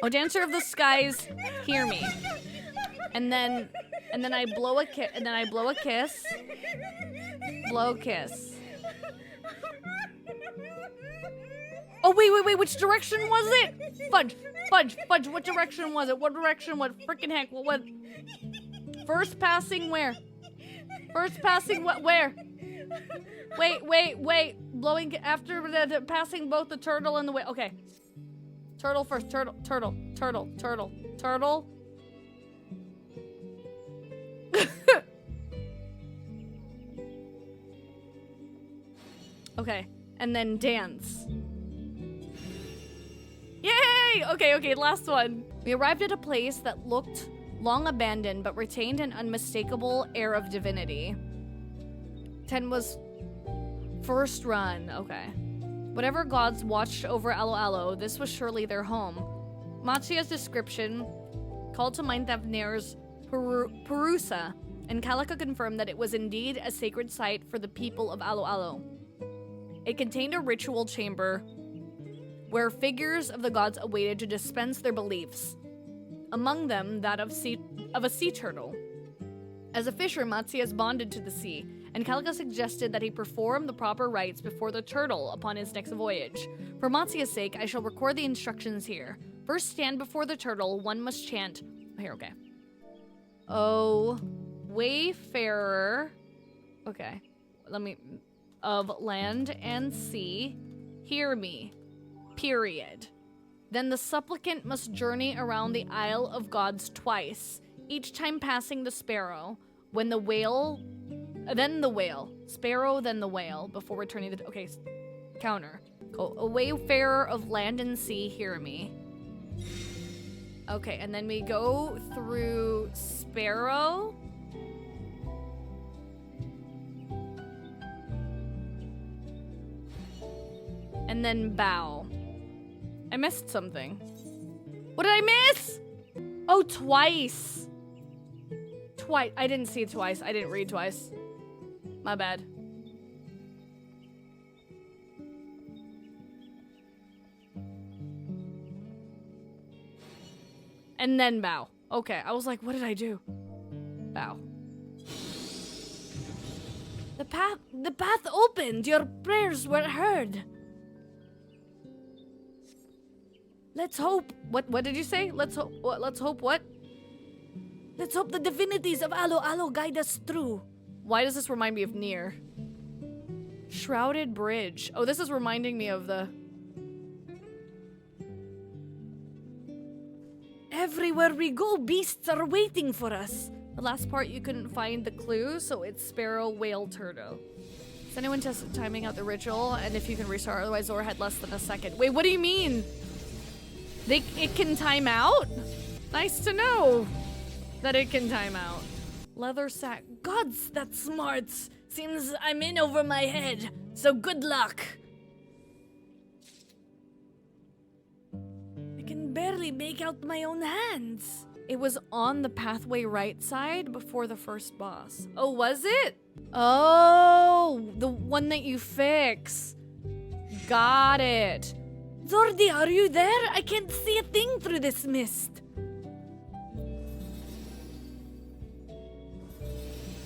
"Oh, dancer of the skies, hear me." And then I blow a kiss. And then I blow a kiss. Blow kiss. Oh wait! Which direction was it? Fudge! What direction was it? What direction? What frickin' heck? What? First passing where? First passing what? Where? Wait! Blowing after the passing both the turtle and the whale. Okay. Turtle first. Turtle. Okay, and then dance. Yay! Okay, last one. We arrived at a place that looked long abandoned but retained an unmistakable air of divinity. 10 was first run. Okay. Whatever gods watched over Aloalo, this was surely their home. Machia's description called to mind Thavnair's Perusa and Calica confirmed that it was indeed a sacred site for the people of Aloalo. It contained a ritual chamber where figures of the gods awaited to dispense their beliefs, among them that of a sea turtle. As a fisher, Matsia is bonded to the sea, and Calica suggested that he perform the proper rites before the turtle upon his next voyage. For Matsia's sake, I shall record the instructions here. First, stand before the turtle. One must chant. Here, okay. Oh, wayfarer. Okay, of land and sea, hear me. Period. Then the supplicant must journey around the Isle of Gods twice, each time passing the sparrow, then the whale, sparrow, then the whale, before returning the, okay, counter. A wayfarer of land and sea, hear me. Okay, and then we go through sparrow. And then bow. I missed something. What did I miss? Oh, twice. Twice. I didn't see twice. I didn't read twice. My bad. And then bow. Okay, I was like, what did I do? Bow. The path opened. Your prayers were heard. Let's hope. What did you say? Let's hope. Let's hope what? Let's hope the divinities of Aloalo guide us through. Why does this remind me of Nier? Shrouded Bridge. Oh, this is reminding me of the... Everywhere we go, beasts are waiting for us. The last part you couldn't find the clue, so it's sparrow, whale, turtle. Has anyone tested timing out the ritual? And if you can restart, otherwise Zora had less than a second. Wait, what do you mean? It can time out? Nice to know that it can time out. Leather sack. Gods, that's smart. Seems I'm in over my head, so good luck. I can barely make out my own hands. It was on the pathway right side before the first boss. Oh, was it? Oh, the one that you fix. Got it. Zordi, are you there? I can't see a thing through this mist.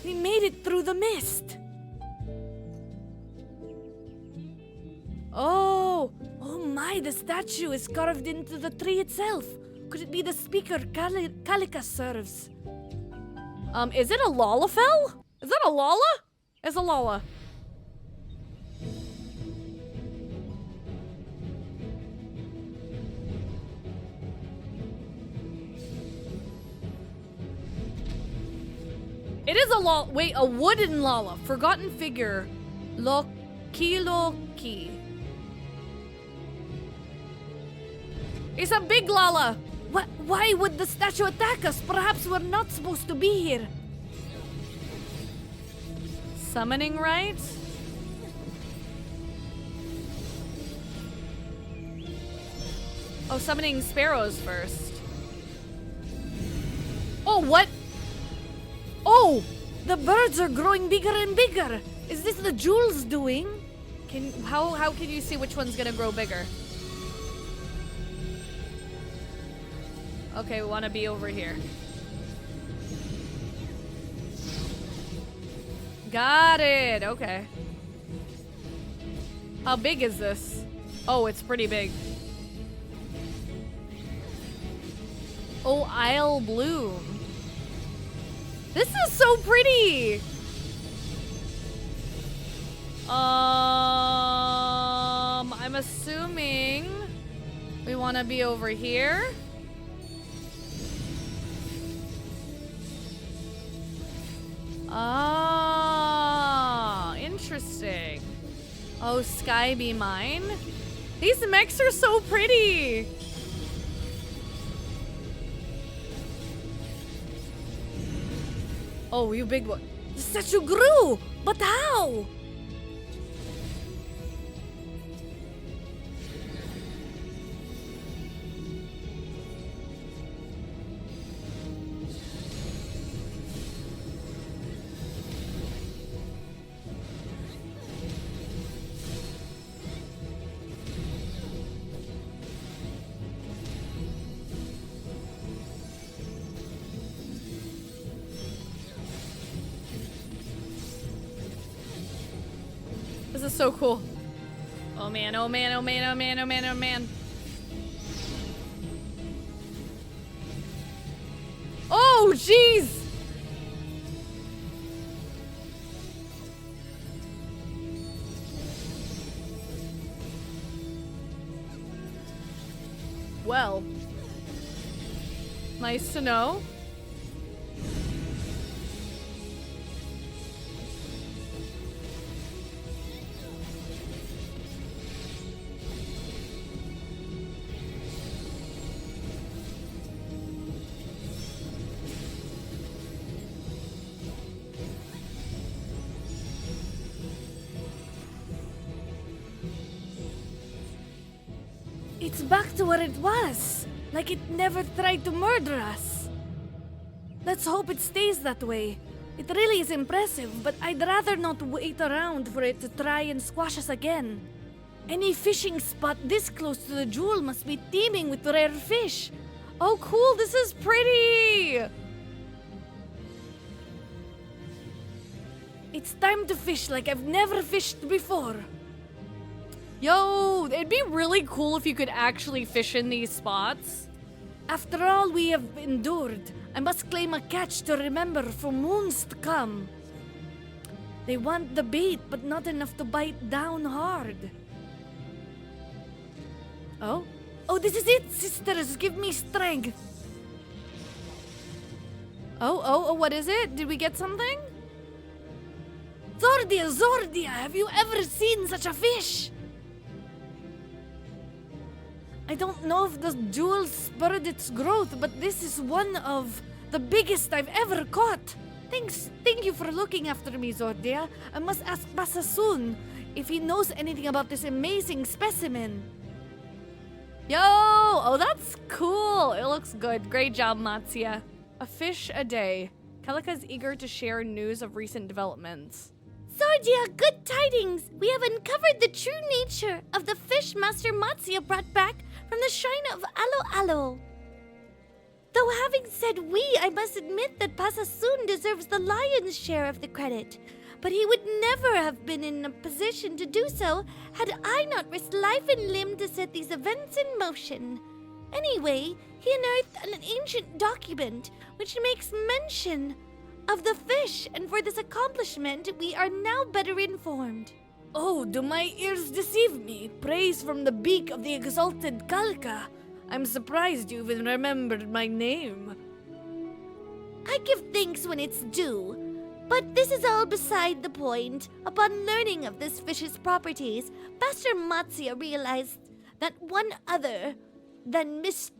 We made it through the mist. Oh my, the statue is carved into the tree itself. Could it be the speaker Calica serves? Is it a Lalafell? Is that a Lala? It's a Lala. It is a Lala. Wait, a wooden Lala. Forgotten figure. Loki. It's a big Lala. Why would the statue attack us? Perhaps we're not supposed to be here. Summoning right? Oh, summoning sparrows first. Oh, what? Oh! The birds are growing bigger and bigger. Is this the jewels doing? How can you see which one's gonna grow bigger? Okay, we wanna be over here. Got it, okay. How big is this? Oh, it's pretty big. Oh, Isle Bloom. This is so pretty! I'm assuming we want to be over here. Ah, interesting. Oh, Sky be mine. These mechs are so pretty. Oh, you big one. The statue grew! But how? is so cool. Oh man, oh man, oh man, oh man, oh man, oh man. Oh, jeez! Well, nice to know. It's back to where it was. Like it never tried to murder us. Let's hope it stays that way. It really is impressive, but I'd rather not wait around for it to try and squash us again. Any fishing spot this close to the jewel must be teeming with rare fish. Oh, cool, this is pretty! It's time to fish like I've never fished before. Yo, it'd be really cool if you could actually fish in these spots. After all we have endured, I must claim a catch to remember for moons to come. They want the bait, but not enough to bite down hard. Oh? Oh, this is it, sisters! Give me strength! Oh, what is it? Did we get something? Zordia, Zordia! Have you ever seen such a fish? I don't know if the jewel spurred its growth, but this is one of the biggest I've ever caught. Thank you for looking after me, Zordia. I must ask Basa soon if he knows anything about this amazing specimen. Yo! Oh, that's cool. It looks good. Great job, Matsuya. A fish a day. Kalika's eager to share news of recent developments. Zordia, good tidings! We have uncovered the true nature of the fish Master Matsuya brought back from the shrine of Aloalo. Though having said we, I must admit that Pasasun deserves the lion's share of the credit. But he would never have been in a position to do so had I not risked life and limb to set these events in motion. Anyway, he unearthed an ancient document which makes mention of the fish, and for this accomplishment, we are now better informed. Oh, do my ears deceive me? Praise from the beak of the exalted Kalka. I'm surprised you even remembered my name. I give thanks when it's due, but this is all beside the point. Upon learning of this fish's properties, Master Matsuya realized that one other than Mistress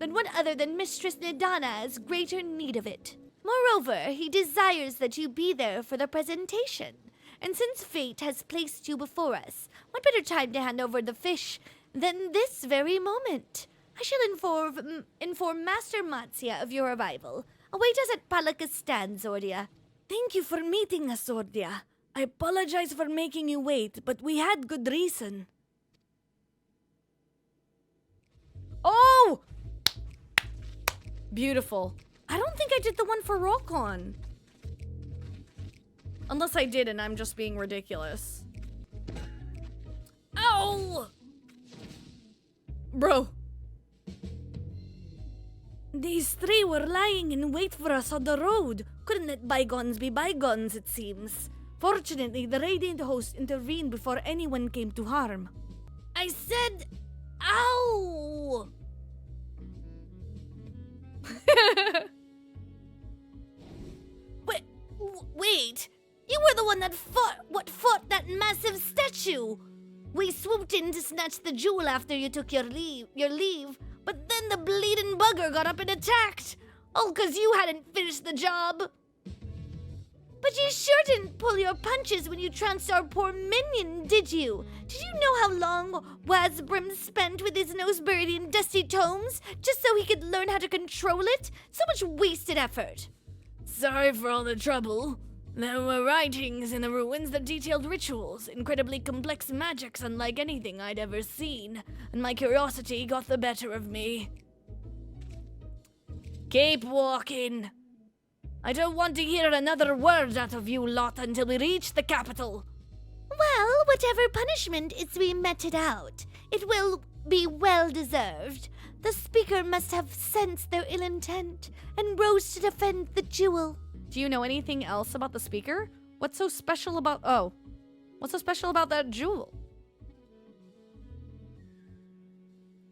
Nidana has greater need of it. Moreover, he desires that you be there for the presentation. And since fate has placed you before us, what better time to hand over the fish than this very moment? I shall inform Master Matsuya of your arrival. Await us at Palaka's stand, Zordia. Thank you for meeting us, Zordia. I apologize for making you wait, but we had good reason. Oh! Beautiful. I don't think I did the one for Rokon. Unless I did and I'm just being ridiculous. Ow! Bro. These three were lying in wait for us on the road. Couldn't let bygones be bygones, it seems. Fortunately, the Radiant host intervened before anyone came to harm. I said, ow! Wait! You were the one that fought that massive statue! We swooped in to snatch the jewel after you took your leave, but then the bleeding bugger got up and attacked! All 'cause you hadn't finished the job! But you sure didn't pull your punches when you trounced our poor minion, did you? Did you know how long Wazbrim spent with his nose buried in dusty tomes, just so he could learn how to control it? So much wasted effort! Sorry for all the trouble. There were writings in the ruins that detailed rituals, incredibly complex magics unlike anything I'd ever seen, and my curiosity got the better of me. Keep walking. I don't want to hear another word out of you lot until we reach the capital. Well, whatever punishment is to be meted out, it will be well deserved. The speaker must have sensed their ill intent and rose to defend the jewel. Do you know anything else about the speaker? What's so special about that jewel?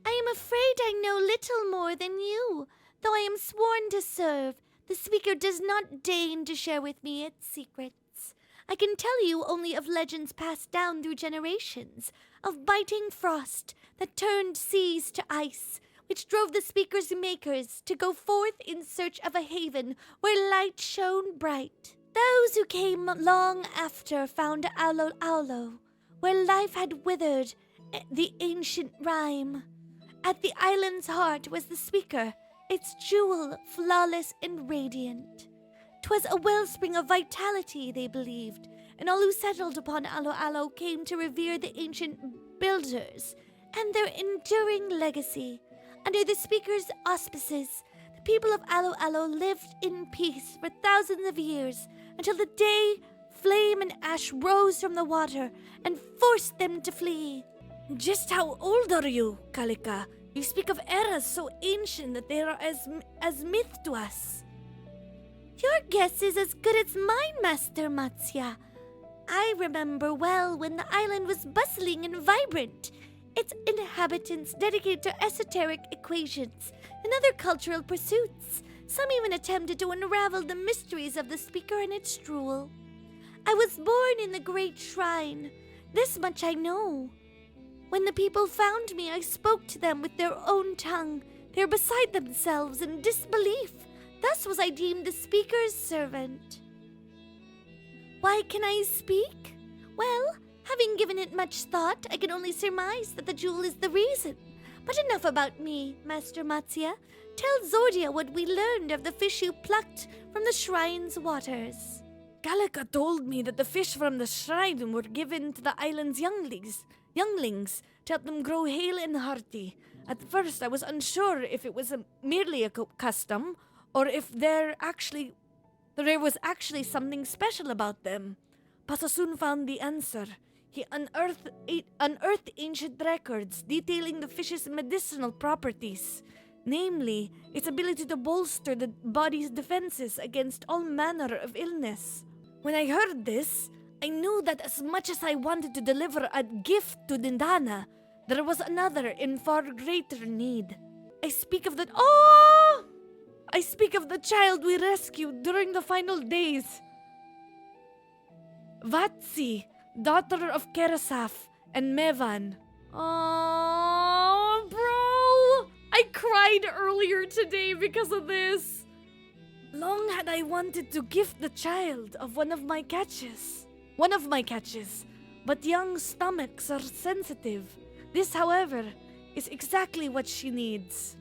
I am afraid I know little more than you. Though I am sworn to serve, the speaker does not deign to share with me its secrets. I can tell you only of legends passed down through generations, of biting frost that turned seas to ice, which drove the speaker's makers to go forth in search of a haven where light shone bright. Those who came long after found Aloalo, where life had withered the ancient rhyme. At the island's heart was the speaker, its jewel flawless and radiant. 'Twas a wellspring of vitality, they believed, and all who settled upon Aloalo came to revere the ancient builders and their enduring legacy. Under the speaker's auspices, the people of Aloalo lived in peace for thousands of years until the day flame and ash rose from the water and forced them to flee. Just how old are you, Kalika? You speak of eras so ancient that they are as myth to us. Your guess is as good as mine, Master Matsya. I remember well when the island was bustling and vibrant, its inhabitants dedicated to esoteric equations and other cultural pursuits. Some even attempted to unravel the mysteries of the speaker and its jewel. I was born in the great shrine. This much I know. When the people found me, I spoke to them with their own tongue. They were beside themselves in disbelief. Thus was I deemed the speaker's servant. Why can I speak? Well, having given it much thought, I can only surmise that the jewel is the reason. But enough about me, Master Matsya. Tell Zordia what we learned of the fish you plucked from the shrine's waters. Kalika told me that the fish from the shrine were given to the island's younglings to help them grow hale and hearty. At first, I was unsure if it was merely a custom or if there was actually something special about them. Pasa soon found the answer. He unearthed ancient records detailing the fish's medicinal properties, namely, its ability to bolster the body's defenses against all manner of illness. When I heard this, I knew that as much as I wanted to deliver a gift to Dindana, there was another in far greater need. I speak of the child we rescued during the final days. Vatsi, daughter of Kerasaf and Mevan. Oh, bro! I cried earlier today because of this. Long had I wanted to gift the child of one of my catches, but young stomachs are sensitive. This, however, is exactly what she needs.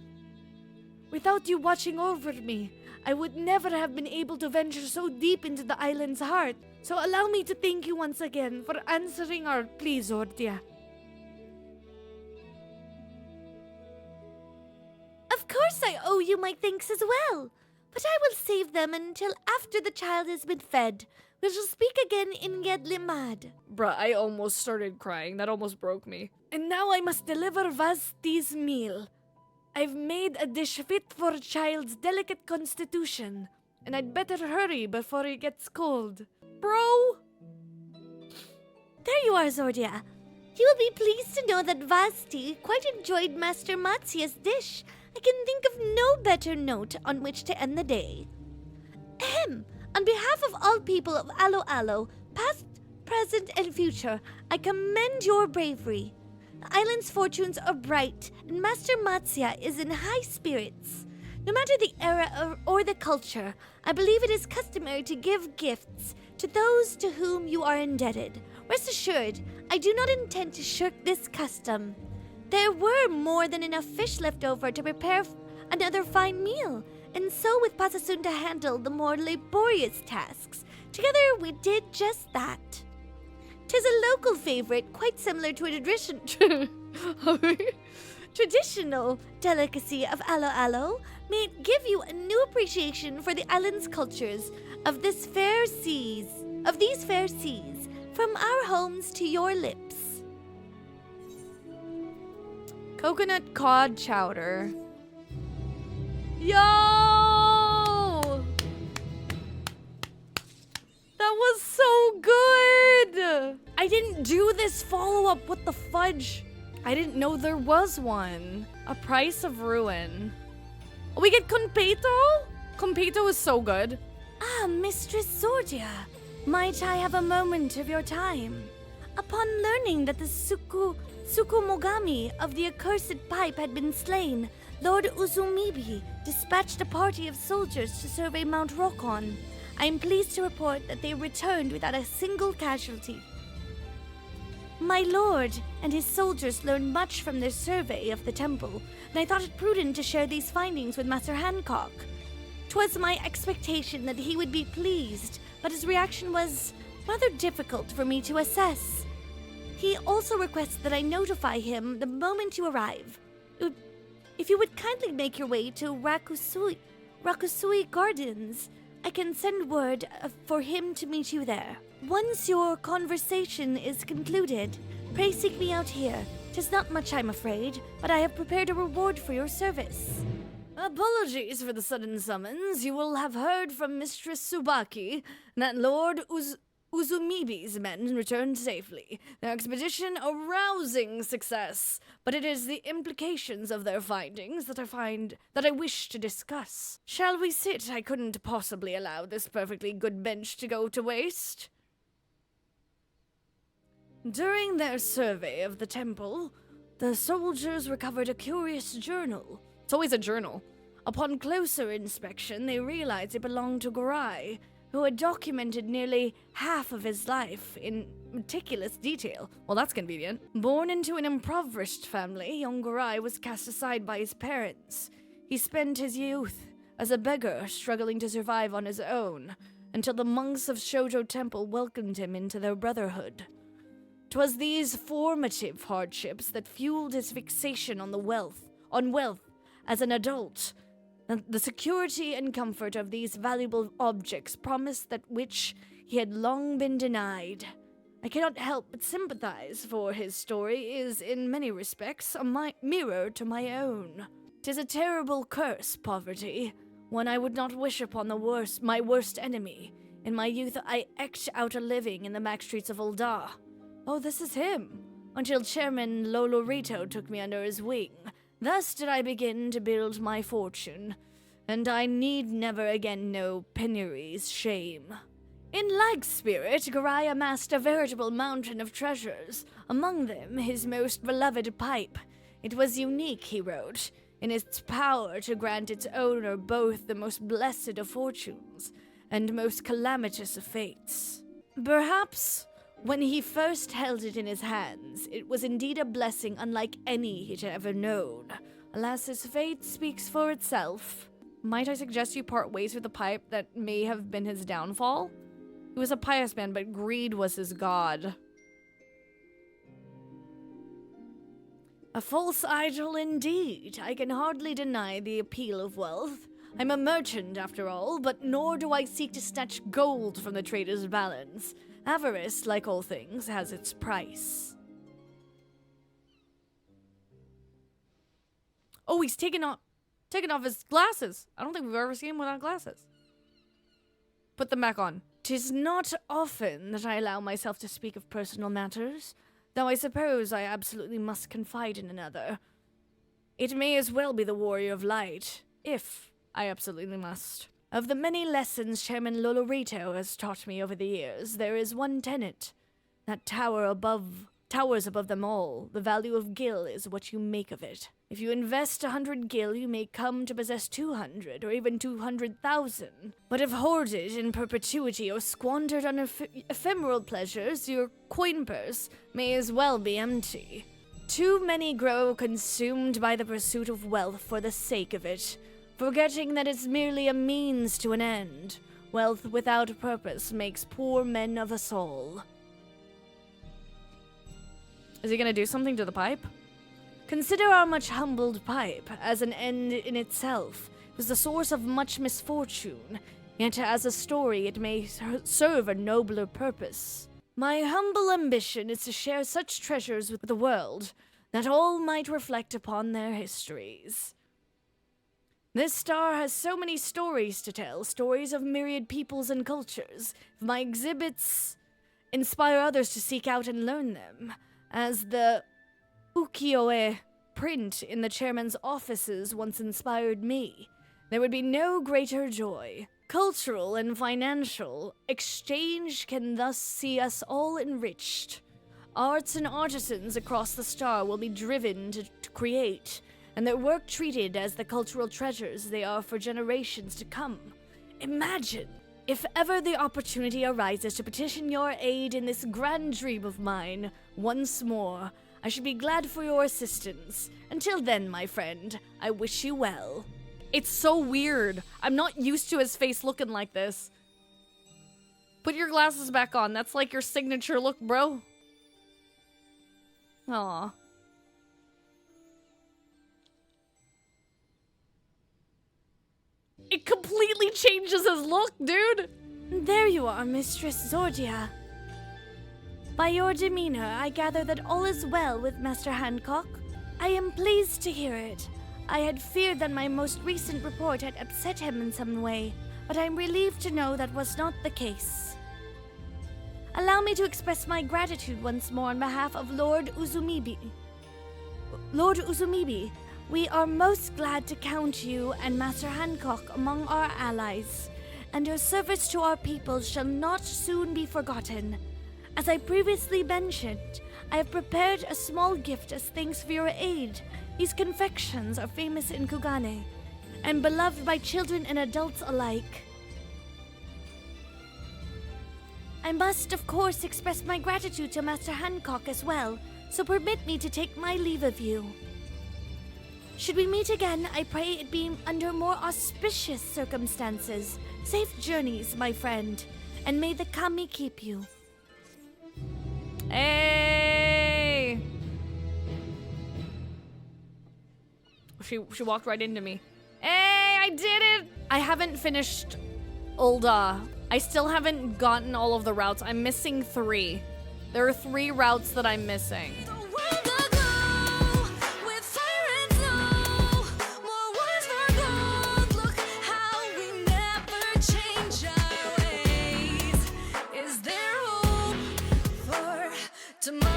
Without you watching over me, I would never have been able to venture so deep into the island's heart. So allow me to thank you once again for answering our plea, Zordia. Of course I owe you my thanks as well, but I will save them until after the child has been fed. We shall speak again in Gedlimad. Bruh, I almost started crying. That almost broke me. And now I must deliver Vasti's meal. I've made a dish fit for a child's delicate constitution, and I'd better hurry before it gets cold. Bro! There you are, Zordia. You will be pleased to know that Vasti quite enjoyed Master Matsya's dish. I can think of no better note on which to end the day. Ahem! On behalf of all people of Aloalo, past, present, and future, I commend your bravery. The island's fortunes are bright, and Master Matsya is in high spirits. No matter the era or the culture, I believe it is customary to give gifts to those to whom you are indebted. Rest assured, I do not intend to shirk this custom. There were more than enough fish left over to prepare another fine meal, and so with Pasasun to handle the more laborious tasks. Together we did just that. 'Tis a local favorite, quite similar to a traditional delicacy of Aloalo. May it give you a new appreciation for the island's cultures of these fair seas. From our homes to your lips. Coconut cod chowder. Yo! That was so good! I didn't do this follow-up. What the fudge? I didn't know there was one. A price of ruin. We get Conpeto? Conpeto is so good. Ah, Mistress Zordia. Might I have a moment of your time? Upon learning that the Tsukumogami of the accursed pipe had been slain, Lord Uzumibi dispatched a party of soldiers to survey Mount Rokon. I am pleased to report that they returned without a single casualty. My lord and his soldiers learned much from their survey of the temple, and I thought it prudent to share these findings with Master Hancock. 'Twas my expectation that he would be pleased, but his reaction was rather difficult for me to assess. He also requests that I notify him the moment you arrive. If you would kindly make your way to Rakusui Gardens, I can send word for him to meet you there. Once your conversation is concluded, pray seek me out here. 'Tis not much, I'm afraid, but I have prepared a reward for your service. Apologies for the sudden summons. You will have heard from Mistress Tsubaki that Lord Uzumibi's men returned safely. Their expedition a rousing success, but it is the implications of their findings that I wish to discuss. Shall we sit? I couldn't possibly allow this perfectly good bench to go to waste. During their survey of the temple, the soldiers recovered a curious journal. It's always a journal. Upon closer inspection, they realized it belonged to Garai, who had documented nearly half of his life in meticulous detail. Well, that's convenient. Born into an impoverished family, young Garai was cast aside by his parents. He spent his youth as a beggar, struggling to survive on his own, until the monks of Shoujo Temple welcomed him into their brotherhood. 'Twas these formative hardships that fueled his fixation on wealth as an adult. The security and comfort of these valuable objects promised that which he had long been denied. I cannot help but sympathize, for his story is, in many respects, a mirror to my own. 'Tis a terrible curse, poverty, one I would not wish upon my worst enemy. In my youth, I eked out a living in the back streets of Ul'dah. Oh, this is him. Until Chairman Lolorito took me under his wing. Thus did I begin to build my fortune, and I need never again know penury's shame. In like spirit, Garai amassed a veritable mountain of treasures, among them his most beloved pipe. It was unique, he wrote, in its power to grant its owner both the most blessed of fortunes and most calamitous of fates. Perhaps when he first held it in his hands, it was indeed a blessing unlike any he'd ever known. Alas, his fate speaks for itself. Might I suggest you part ways with the pipe that may have been his downfall? He was a pious man, but greed was his god. A false idol indeed. I can hardly deny the appeal of wealth. I'm a merchant, after all, but nor do I seek to snatch gold from the trader's balance. Avarice, like all things, has its price. Oh, he's taking off his glasses. I don't think we've ever seen him without glasses. Put them back on. 'Tis not often that I allow myself to speak of personal matters, though I suppose I absolutely must confide in another. It may as well be the Warrior of Light, if I absolutely must. Of the many lessons Chairman Lolorito has taught me over the years, there is one tenet that towers above them all. The value of gil is what you make of it. If you invest 100 gil, you may come to possess 200, or even 200,000. But if hoarded in perpetuity or squandered on ephemeral pleasures, your coin purse may as well be empty. Too many grow consumed by the pursuit of wealth for the sake of it, forgetting that it's merely a means to an end. Wealth without purpose makes poor men of us all. Is he gonna do something to the pipe? Consider our much humbled pipe as an end in itself. It was the source of much misfortune, yet as a story it may serve a nobler purpose. My humble ambition is to share such treasures with the world that all might reflect upon their histories. This star has so many stories to tell, stories of myriad peoples and cultures. If my exhibits inspire others to seek out and learn them, as the ukiyo-e print in the chairman's offices once inspired me, there would be no greater joy. Cultural and financial exchange can thus see us all enriched. Arts and artisans across the star will be driven to create, and their work treated as the cultural treasures they are for generations to come. Imagine, if ever the opportunity arises to petition your aid in this grand dream of mine, once more, I should be glad for your assistance. Until then, my friend, I wish you well. It's so weird. I'm not used to his face looking like this. Put your glasses back on. That's like your signature look, bro. Aw. It completely changes his look, dude. There you are, Mistress Zordia. By your demeanor, I gather that all is well with Master Hancock. I am pleased to hear it. I had feared that my most recent report had upset him in some way, but I am relieved to know that was not the case. Allow me to express my gratitude once more on behalf of Lord Uzumibi. Lord Uzumibi, we are most glad to count you and Master Hancock among our allies, and your service to our people shall not soon be forgotten. As I previously mentioned, I have prepared a small gift as thanks for your aid. These confections are famous in Kugane, and beloved by children and adults alike. I must, of course, express my gratitude to Master Hancock as well, so permit me to take my leave of you. Should we meet again, I pray it be under more auspicious circumstances. Safe journeys, my friend, and may the kami keep you. Hey! She walked right into me. Hey, I did it! I haven't finished Ulda. I still haven't gotten all of the routes. I'm missing 3. There are 3 routes that I'm missing. Tomorrow